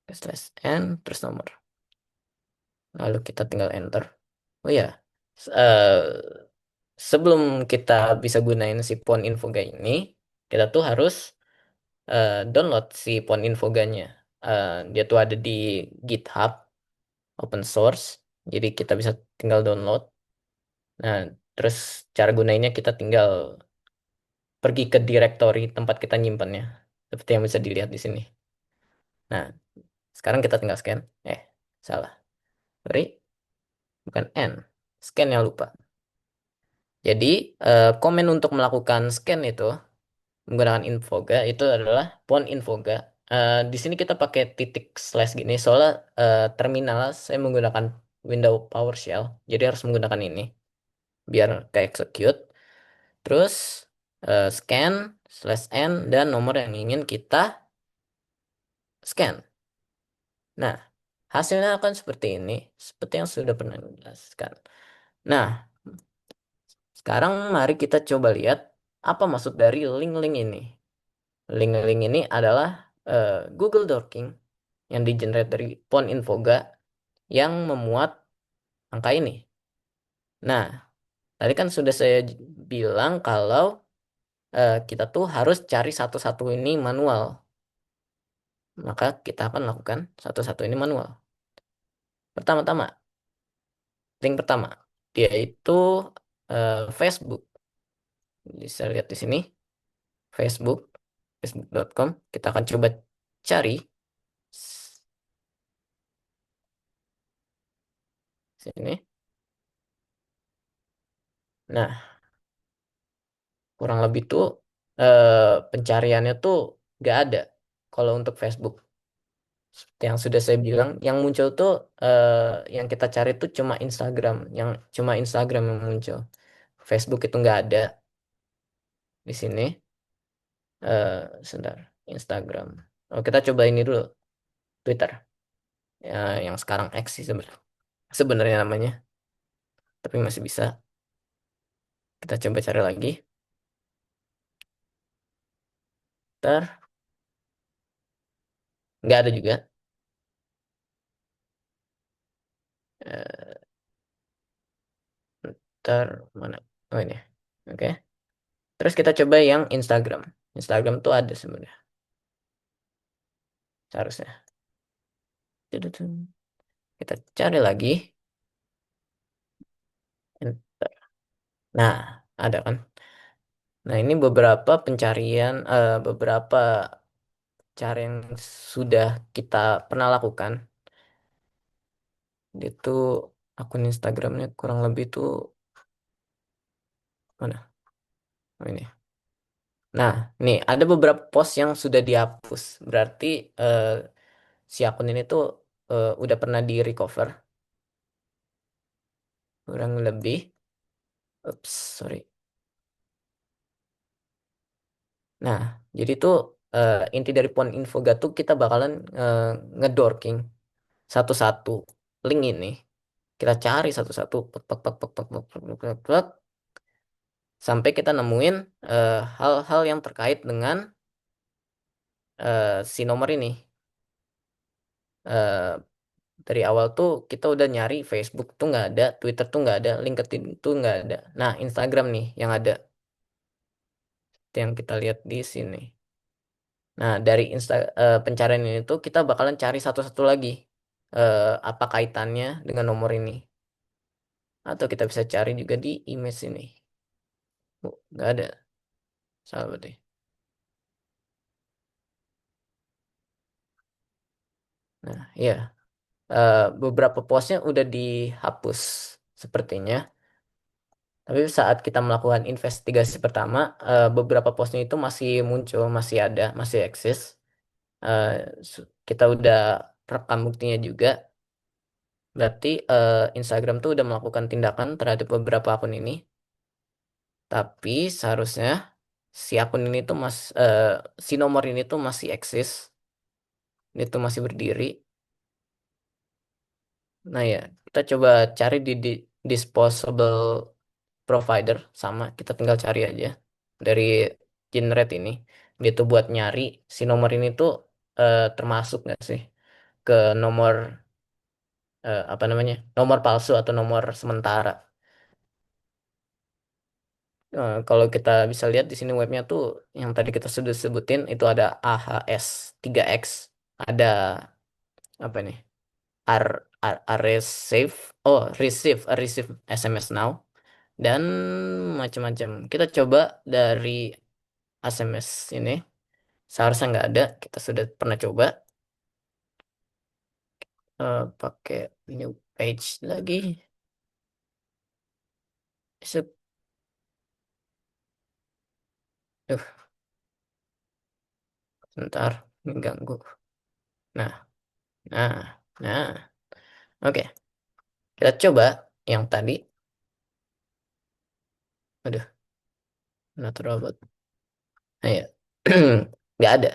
slash n terus nomor. Lalu kita tinggal enter. Oh ya, sebelum kita bisa gunain si Pon Infoga ini, kita tuh harus download si Pon Infoganya. Dia tuh ada di GitHub, open source. Jadi kita bisa tinggal download. Nah, terus cara gunainnya kita tinggal pergi ke directory tempat kita nyimpannya. Seperti yang bisa dilihat di sini. Nah, sekarang kita tinggal scan. Salah. Sorry, bukan N. Scan yang lupa. Jadi, komen untuk melakukan scan itu menggunakan Infoga itu adalah pon Infoga. Di sini kita pakai titik slash gini soalnya terminal saya menggunakan Windows PowerShell, jadi harus menggunakan ini biar ke execute. Terus scan slash n dan nomor yang ingin kita scan. Nah, hasilnya akan seperti ini, seperti yang sudah pernah dijelaskan. Nah, sekarang mari kita coba lihat apa maksud dari link-link ini. Link-link ini adalah Google Docking yang di-generate dari Pon Infoga yang memuat angka ini. Nah, tadi kan sudah saya bilang kalau kita tuh harus cari satu-satu ini manual. Maka kita akan lakukan satu-satu ini manual. Pertama-tama, link pertama, dia itu Facebook. Bisa lihat di sini, Facebook, facebook.com. Kita akan coba cari sini. Nah, kurang lebih tuh pencariannya tuh gak ada kalau untuk Facebook. Seperti yang sudah saya bilang, yang muncul tuh yang kita cari tuh cuma Instagram yang muncul. Facebook itu nggak ada di sini. Sebentar, Instagram. Oh, kita coba ini dulu, Twitter. Ya, yang sekarang X sih sebenarnya namanya, tapi masih bisa. Kita coba cari lagi. Ntar nggak ada juga. Eh, Ntar mana? Oh ini. Oke. Terus kita coba yang Instagram. Instagram tuh ada sebenarnya seharusnya. Tudutun. Kita cari lagi. Nah, ada kan? Nah, ini beberapa pencarian, beberapa cara yang sudah kita pernah lakukan. Itu akun Instagramnya kurang lebih tuh mana? Oh ini. Nah, nih ada beberapa post yang sudah dihapus. Berarti eh, si akun ini tuh udah pernah di recover kurang lebih. Ups, sorry. Nah, jadi tuh inti dari Pon Infoga tuh kita bakalan ngedorking satu-satu link ini. Kita cari satu-satu pek, pek, pek, pek, pek, pek, pek, pek, pek, pek, sampai kita nemuin hal-hal yang terkait dengan si nomor ini. Eh, dari awal tuh kita udah nyari Facebook tuh nggak ada, Twitter tuh nggak ada, LinkedIn tuh nggak ada. Nah, Instagram nih yang ada, yang kita lihat di sini. Nah, dari pencarian ini tuh kita bakalan cari satu-satu lagi apa kaitannya dengan nomor ini. Atau kita bisa cari juga di image ini. Oh, nggak ada, salah berarti. Nah, iya. Beberapa postnya udah dihapus sepertinya. Tapi saat kita melakukan investigasi pertama, beberapa postnya itu masih muncul, masih ada, masih eksis. Eh, kita udah rekam buktinya juga. Berarti Instagram tuh udah melakukan tindakan terhadap beberapa akun ini. Tapi seharusnya si akun ini tuh si nomor ini tuh masih eksis, itu masih berdiri. Nah ya, kita coba cari di disposable provider, sama kita tinggal cari aja dari generate ini. Dia tuh buat nyari si nomor ini tuh termasuk nggak sih ke nomor apa namanya, nomor palsu atau nomor sementara. Kalau kita bisa lihat di sini webnya tuh yang tadi kita sudah sebutin itu ada AHS 3X, ada apa nih, R, receive, oh receive SMS now, dan macam-macam. Kita coba dari SMS ini, seharusnya nggak ada. Kita sudah pernah coba pakai new page lagi. Sep, Duh, bentar, ini ganggu. Nah, nah, nah. Oke, kita coba yang tadi. Aduh, not robot. Nah, ya. Nggak ada.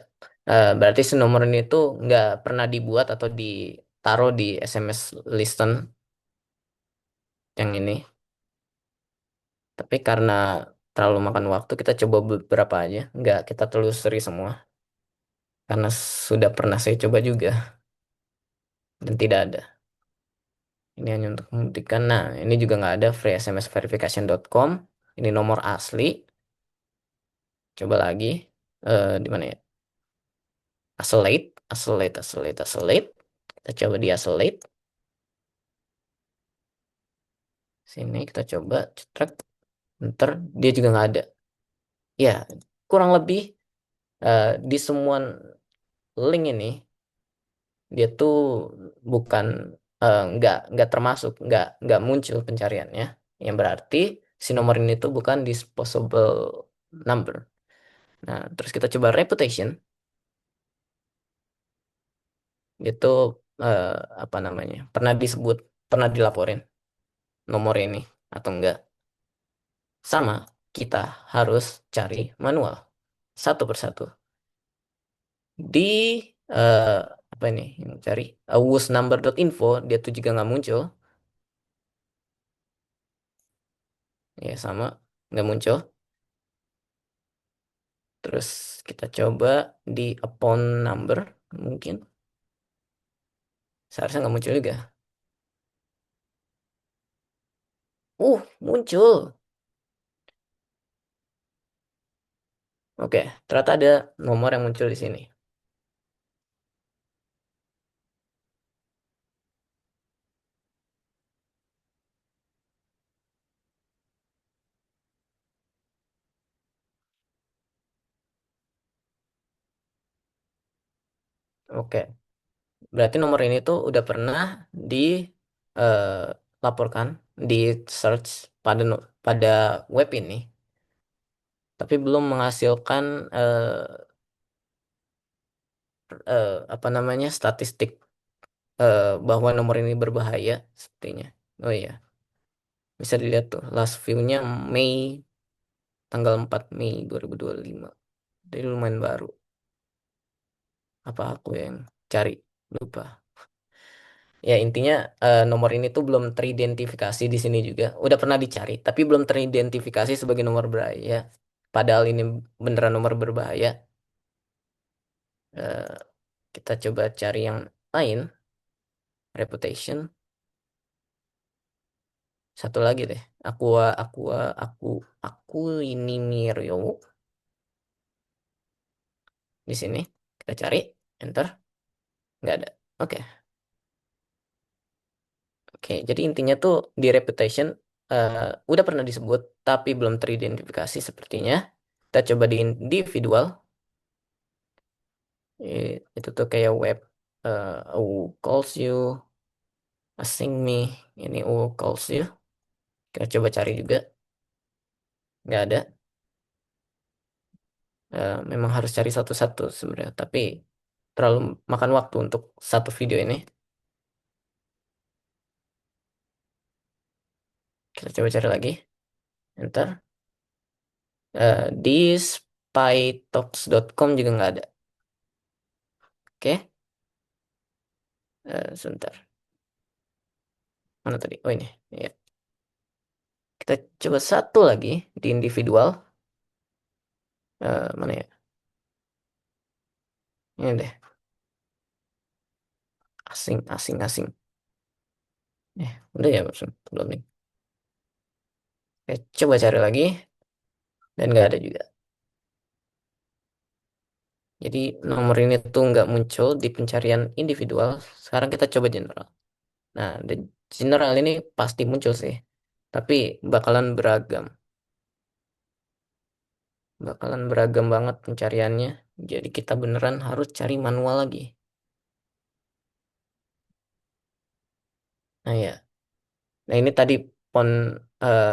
Berarti si nomor ini tuh nggak pernah dibuat atau ditaruh di SMS listen yang ini. Tapi karena terlalu makan waktu, kita coba beberapa aja. Nggak kita telusuri semua. Karena sudah pernah saya coba juga. Dan tidak ada. Ini hanya untuk membuktikan. Nah, ini juga nggak ada freesmsverification.com. Ini nomor asli. Coba lagi. Di mana ya? Isolate. Kita coba di isolate. Sini kita coba cetrek. Ntar dia juga nggak ada. Ya, kurang lebih di semua link ini dia tuh bukan nggak termasuk, nggak muncul pencariannya. Yang berarti si nomor ini tuh bukan disposable number. Nah, terus kita coba reputation, itu eh, apa namanya? Pernah disebut, pernah dilaporin nomor ini atau enggak? Sama, kita harus cari manual satu persatu. Di eh, apa ini yang cari wusnumber.info, dia tuh juga nggak muncul. Ya sama, nggak muncul. Terus kita coba di upon number, mungkin seharusnya nggak muncul juga. Muncul. Oke, ternyata ada nomor yang muncul di sini. Oke, berarti nomor ini tuh udah pernah dilaporkan di search pada web ini, tapi belum menghasilkan apa namanya statistik bahwa nomor ini berbahaya sepertinya. Oh iya, bisa dilihat tuh last view-nya Mei tanggal 4 Mei 2025. Jadi lumayan baru. Apa aku yang cari? Lupa. Ya intinya nomor ini tuh belum teridentifikasi di sini juga. Udah pernah dicari, tapi belum teridentifikasi sebagai nomor berbahaya. Padahal ini beneran nomor berbahaya. Eh, kita coba cari yang lain. Reputation. Satu lagi deh. Aku, aku ini Mirio. Di sini. Kita cari. Enter. Nggak ada. Oke. Oke. Jadi intinya tuh di reputation eh, udah pernah disebut, tapi belum teridentifikasi sepertinya. Kita coba di individual. Itu tuh kayak web who calls you, asing me, ini who calls you. Kita coba cari juga, nggak ada. Memang harus cari satu-satu sebenarnya, tapi terlalu makan waktu untuk satu video ini. Kita coba cari lagi, enter. Di spytalks.com juga nggak ada. Oke, sebentar. Mana tadi? Oh ini. Ya. Kita coba satu lagi di individual. Mana ya? Ini deh, asing, asing, asing. Udah ya, belum nih. Coba cari lagi dan nggak ada juga. Jadi nomor ini tuh nggak muncul di pencarian individual. Sekarang kita coba general. Nah, di general ini pasti muncul sih, tapi bakalan beragam, bakalan beragam banget pencariannya. Jadi kita beneran harus cari manual lagi. Nah ya, nah ini tadi phone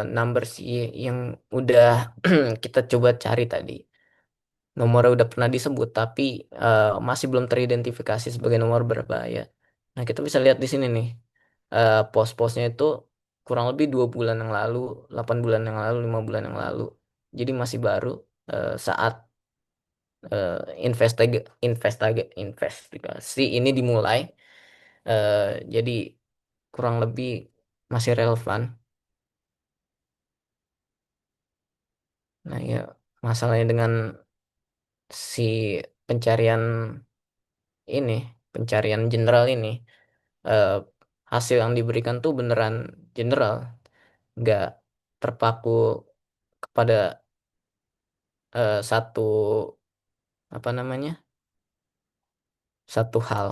number sih yang udah kita coba cari tadi. Nomornya udah pernah disebut tapi masih belum teridentifikasi sebagai nomor berbahaya. Nah, kita bisa lihat di sini nih. Post-postnya itu kurang lebih 2 bulan yang lalu, 8 bulan yang lalu, 5 bulan yang lalu. Jadi masih baru saat eh, investigasi ini dimulai. Eh, jadi kurang lebih masih relevan. Nah, ya masalahnya dengan si pencarian ini, pencarian general ini, eh, hasil yang diberikan tuh beneran general, nggak terpaku kepada satu apa namanya, satu hal.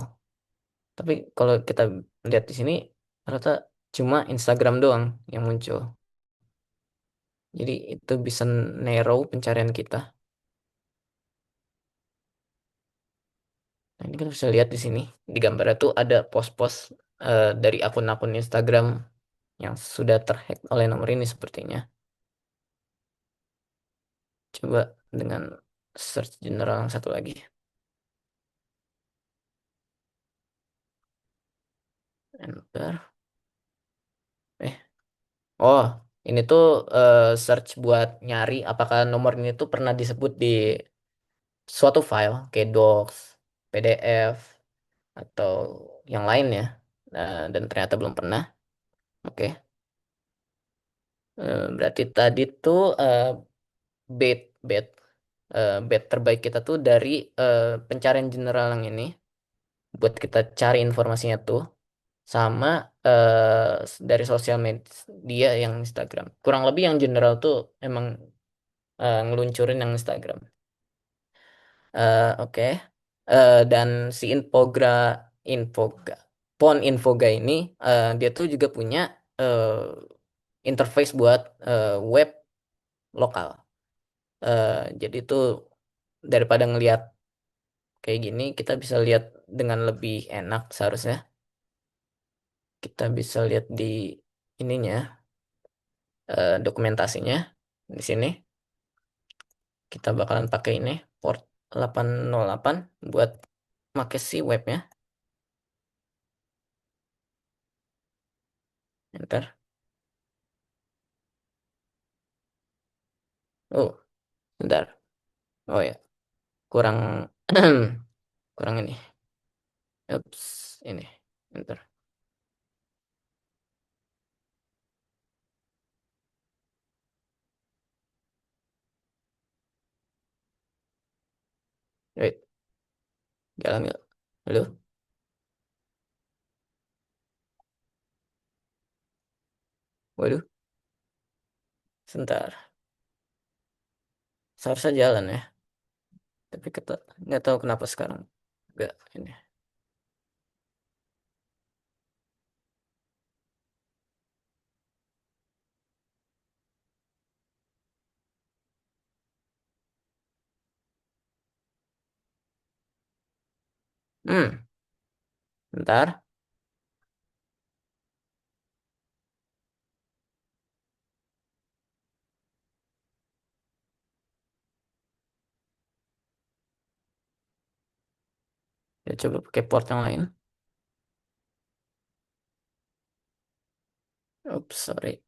Tapi kalau kita lihat di sini, ternyata cuma Instagram doang yang muncul. Jadi itu bisa narrow pencarian kita. Nah, ini kita bisa lihat di sini di gambarnya tuh ada post-post dari akun-akun Instagram yang sudah terhack oleh nomor ini sepertinya. Coba dengan search general yang satu lagi. Enter. Eh, oh, ini tuh search buat nyari apakah nomor ini tuh pernah disebut di suatu file kayak docs, PDF, atau yang lainnya. Dan ternyata belum pernah. Oke. Berarti tadi tuh bait bait bait terbaik kita tuh dari pencarian general yang ini buat kita cari informasinya tuh. sama dari sosial media yang Instagram. Kurang lebih yang general tuh emang ngeluncurin yang Instagram. Oke. Dan si Infoga, Infoga ini dia tuh juga punya eh, interface buat web lokal. Eh, jadi tuh daripada ngelihat kayak gini, kita bisa lihat dengan lebih enak seharusnya. Kita bisa lihat di ininya, dokumentasinya di sini. Kita bakalan pakai ini port 808 buat make si webnya. Enter. Oh, bentar. Oh ya, kurang kurang ini. Ups, ini. Enter. Wait, jalan nggak? Halo? Waduh, sebentar. Seharusnya jalan ya. Tapi kita nggak tahu kenapa sekarang. Nggak ini. Hmm, bentar. Ya coba pakai port yang lain. Oops, sorry.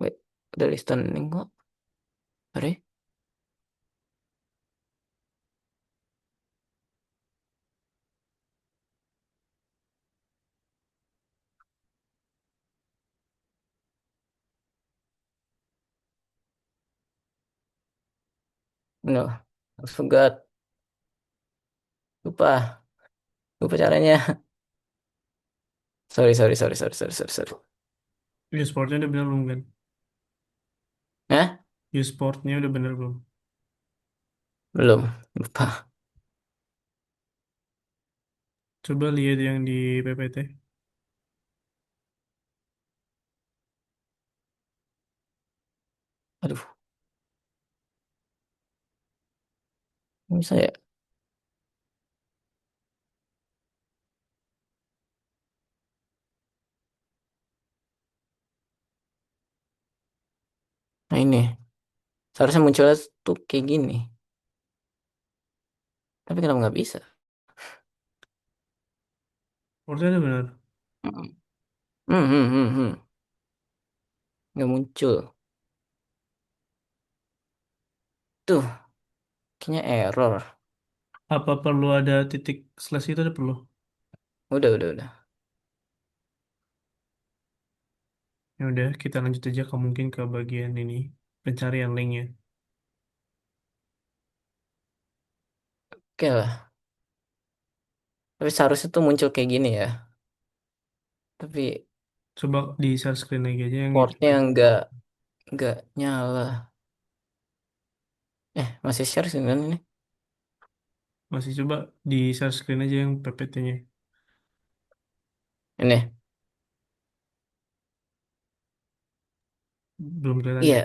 Wait, udah listening kok. Sorry. No, I forgot. Lupa. Lupa caranya. Sorry, sorry, sorry, sorry, sorry, sorry, sorry. Ya, sportnya udah bener belum kan? Hah? Ya, sportnya udah bener belum? Belum. Lupa. Coba lihat yang di PPT. Aduh, bisa ya? Nah ini. Seharusnya munculnya tuh kayak gini. Tapi kenapa nggak bisa? Sportnya udah bener. Hmm, hmm, hmm, hmm. Nggak muncul. Tuh, kayaknya error. Apa perlu ada titik slash itu ada perlu? Udah. Ya udah, kita lanjut aja ke mungkin ke bagian ini, pencarian linknya. Oke lah. Tapi seharusnya tuh muncul kayak gini ya. Tapi Coba di share screen lagi aja yang itu. portnya nggak nyala. Masih share sih kan ini. Masih coba di share screen aja yang PPT-nya. Ini. Belum kelihatan ya? Iya,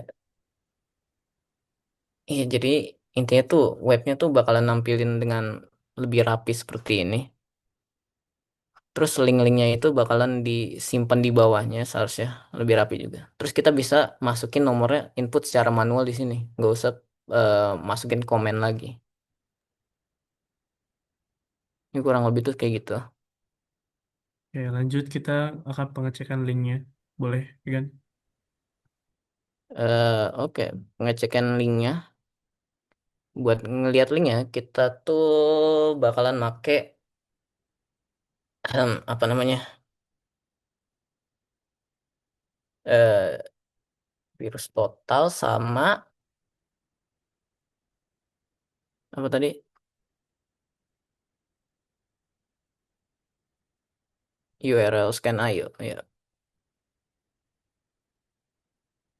iya. Jadi intinya tuh webnya tuh bakalan nampilin dengan lebih rapi seperti ini. Terus link-linknya itu bakalan disimpan di bawahnya seharusnya lebih rapi juga. Terus kita bisa masukin nomornya input secara manual di sini. Nggak usah masukin komen lagi. Ini kurang lebih tuh kayak gitu. Ya, lanjut kita akan pengecekan linknya. Boleh, ya kan? Oke, pengecekan linknya. Buat ngelihat linknya, kita tuh bakalan make apa namanya? eh, virus total sama apa tadi? URL scan ayo. Ya,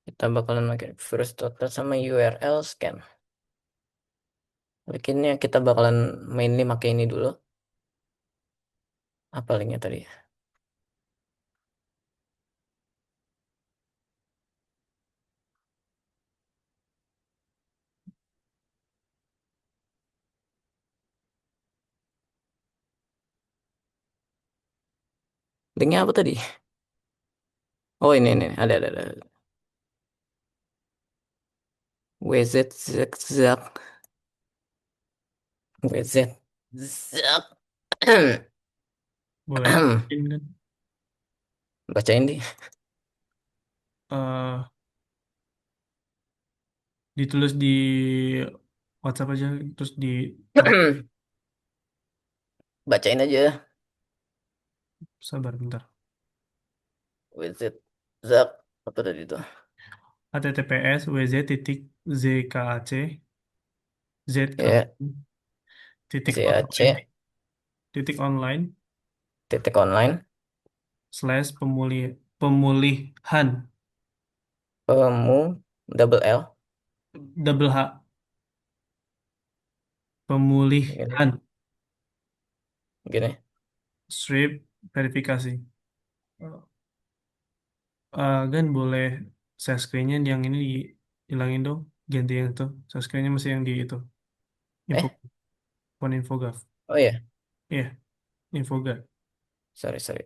kita bakalan pakai virus total sama URL scan. Bikinnya kita bakalan mainly pakai ini dulu. Apa linknya tadi? Linknya apa tadi? Oh ini ada. WZ zak WZ zak. Boleh bikin kan? Bacain di. Eh, Ditulis di WhatsApp aja, terus di tag. Bacain aja. Sabar bentar. WZ zak apa tadi itu? https wz titik zkac zkac Ya, titik online ZAC titik online titik online slash pemulihan pemu double L double H gini pemulihan gini. strip verifikasi. Kan boleh share screen-nya yang ini dihilangin dong, ganti yang itu. Share screen-nya masih yang di itu, info, Eh, phone infograph. oh ya, Iya, infograph. sorry.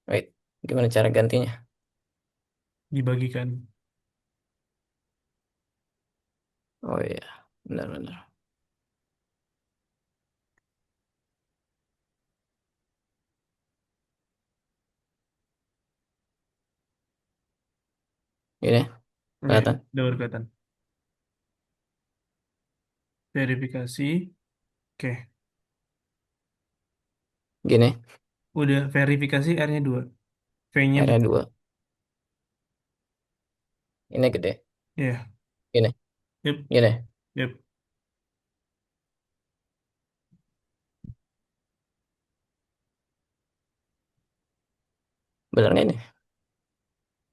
Wait, gimana cara gantinya? Dibagikan. Oh iya, benar. Gini, Oke, kelihatan? udah berkaitan. Verifikasi. Oke, Gini, udah verifikasi R-nya 2. V-nya area besar. 2. Ini gede. Iya, Gini, yep, gini. yep. Benar nggak ini?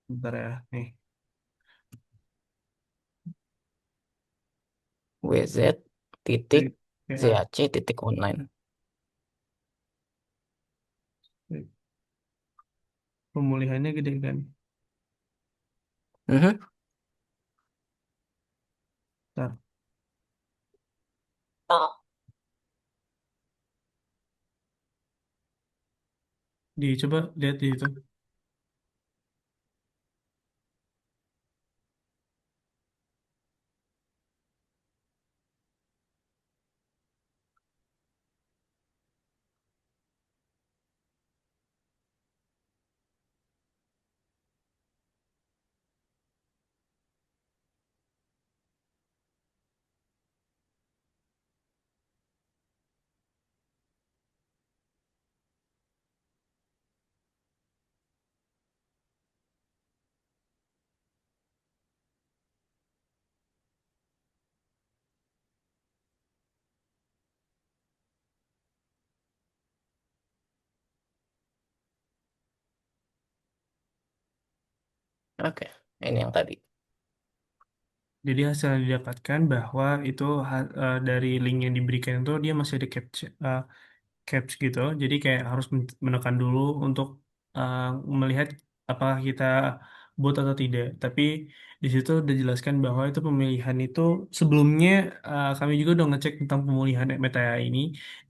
Bentar ya, nih. WZ titik Ya, ZAC titik online. pemulihannya gede kan. Mhm. Ntar, Oh. dicoba lihat di situ. Oke, ini yang tadi. Jadi hasil yang didapatkan bahwa itu dari link yang diberikan itu dia masih ada caps gitu. Jadi kayak harus menekan dulu untuk uh, melihat apakah kita bot atau tidak. Tapi di situ udah jelaskan bahwa itu pemilihan itu sebelumnya kami juga udah ngecek tentang pemulihan meta AI ini.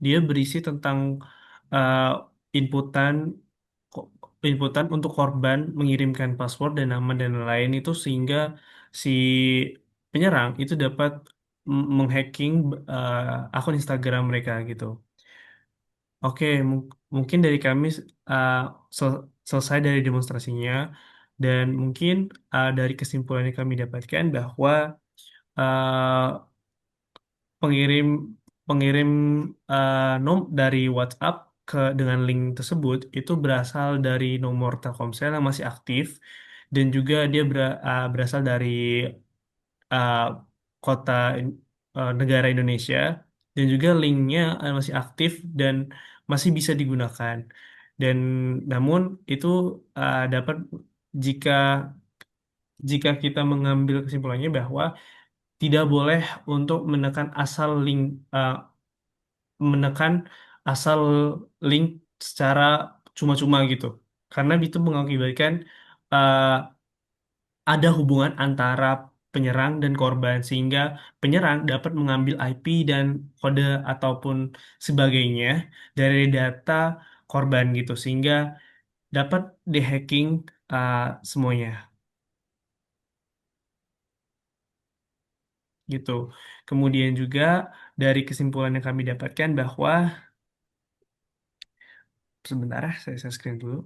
Dia berisi tentang uh, inputan ko- inputan untuk korban mengirimkan password dan nama dan lain itu sehingga si penyerang itu dapat menghacking akun Instagram mereka gitu. Oke, mungkin dari kami uh, selesai dari demonstrasinya dan mungkin dari kesimpulan yang kami dapatkan bahwa uh, pengirim pengirim nom dari WhatsApp dengan link tersebut itu berasal dari nomor Telkomsel yang masih aktif dan juga dia berasal dari uh, kota negara Indonesia dan juga linknya masih aktif dan masih bisa digunakan. Dan namun itu dapat jika jika kita mengambil kesimpulannya bahwa tidak boleh untuk uh, menekan asal link secara cuma-cuma gitu. Karena itu mengakibatkan uh, ada hubungan antara penyerang dan korban sehingga penyerang dapat mengambil IP dan kode ataupun sebagainya dari data korban gitu sehingga dapat dihacking uh, semuanya gitu. Kemudian juga dari kesimpulan yang kami dapatkan bahwa sebentar ya, saya screen dulu.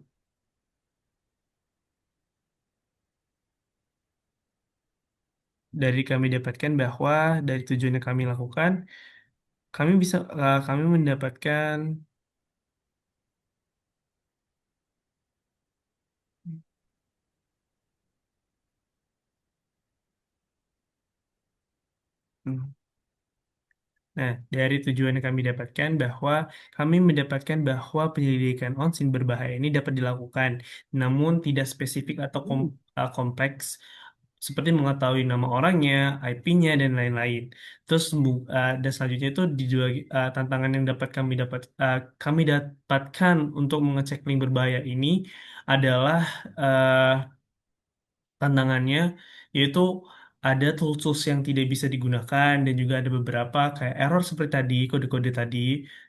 Dari kami dapatkan bahwa dari tujuan yang kami lakukan, kami mendapatkan hmm, nah, dari tujuan yang kami dapatkan bahwa kami mendapatkan bahwa penyelidikan onsin berbahaya ini dapat dilakukan, namun tidak spesifik atau kompleks seperti mengetahui nama orangnya, IP-nya dan lain-lain. Terus dan selanjutnya itu tantangan yang kami dapatkan untuk mengecek link berbahaya ini adalah eh, tantangannya yaitu ada tools-tools yang tidak bisa digunakan dan juga ada beberapa kayak error seperti tadi, kode-kode tadi,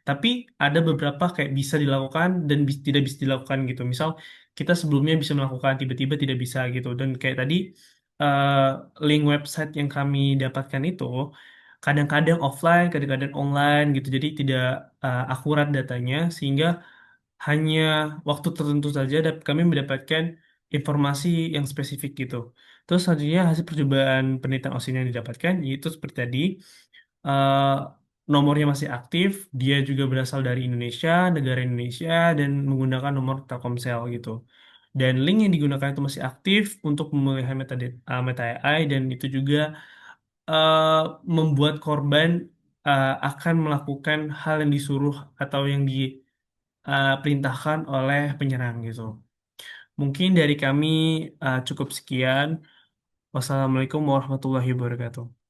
tapi ada beberapa kayak bisa dilakukan dan tidak bisa dilakukan gitu. Misal kita sebelumnya bisa melakukan tiba-tiba tidak bisa gitu dan kayak tadi eh, link website yang kami dapatkan itu kadang-kadang offline, kadang-kadang online gitu. Jadi tidak akurat datanya sehingga hanya waktu tertentu saja kami mendapatkan informasi yang spesifik gitu. Terus selanjutnya hasil percobaan penelitian OSIN yang didapatkan yaitu seperti tadi eh, nomornya masih aktif, dia juga berasal dari Indonesia, negara Indonesia dan menggunakan nomor Telkomsel gitu. Dan link yang digunakan itu masih aktif untuk memelihara meta AI dan itu juga eh, membuat korban akan melakukan hal yang disuruh atau yang diperintahkan oleh penyerang gitu. Mungkin dari kami cukup sekian. Wassalamualaikum warahmatullahi wabarakatuh.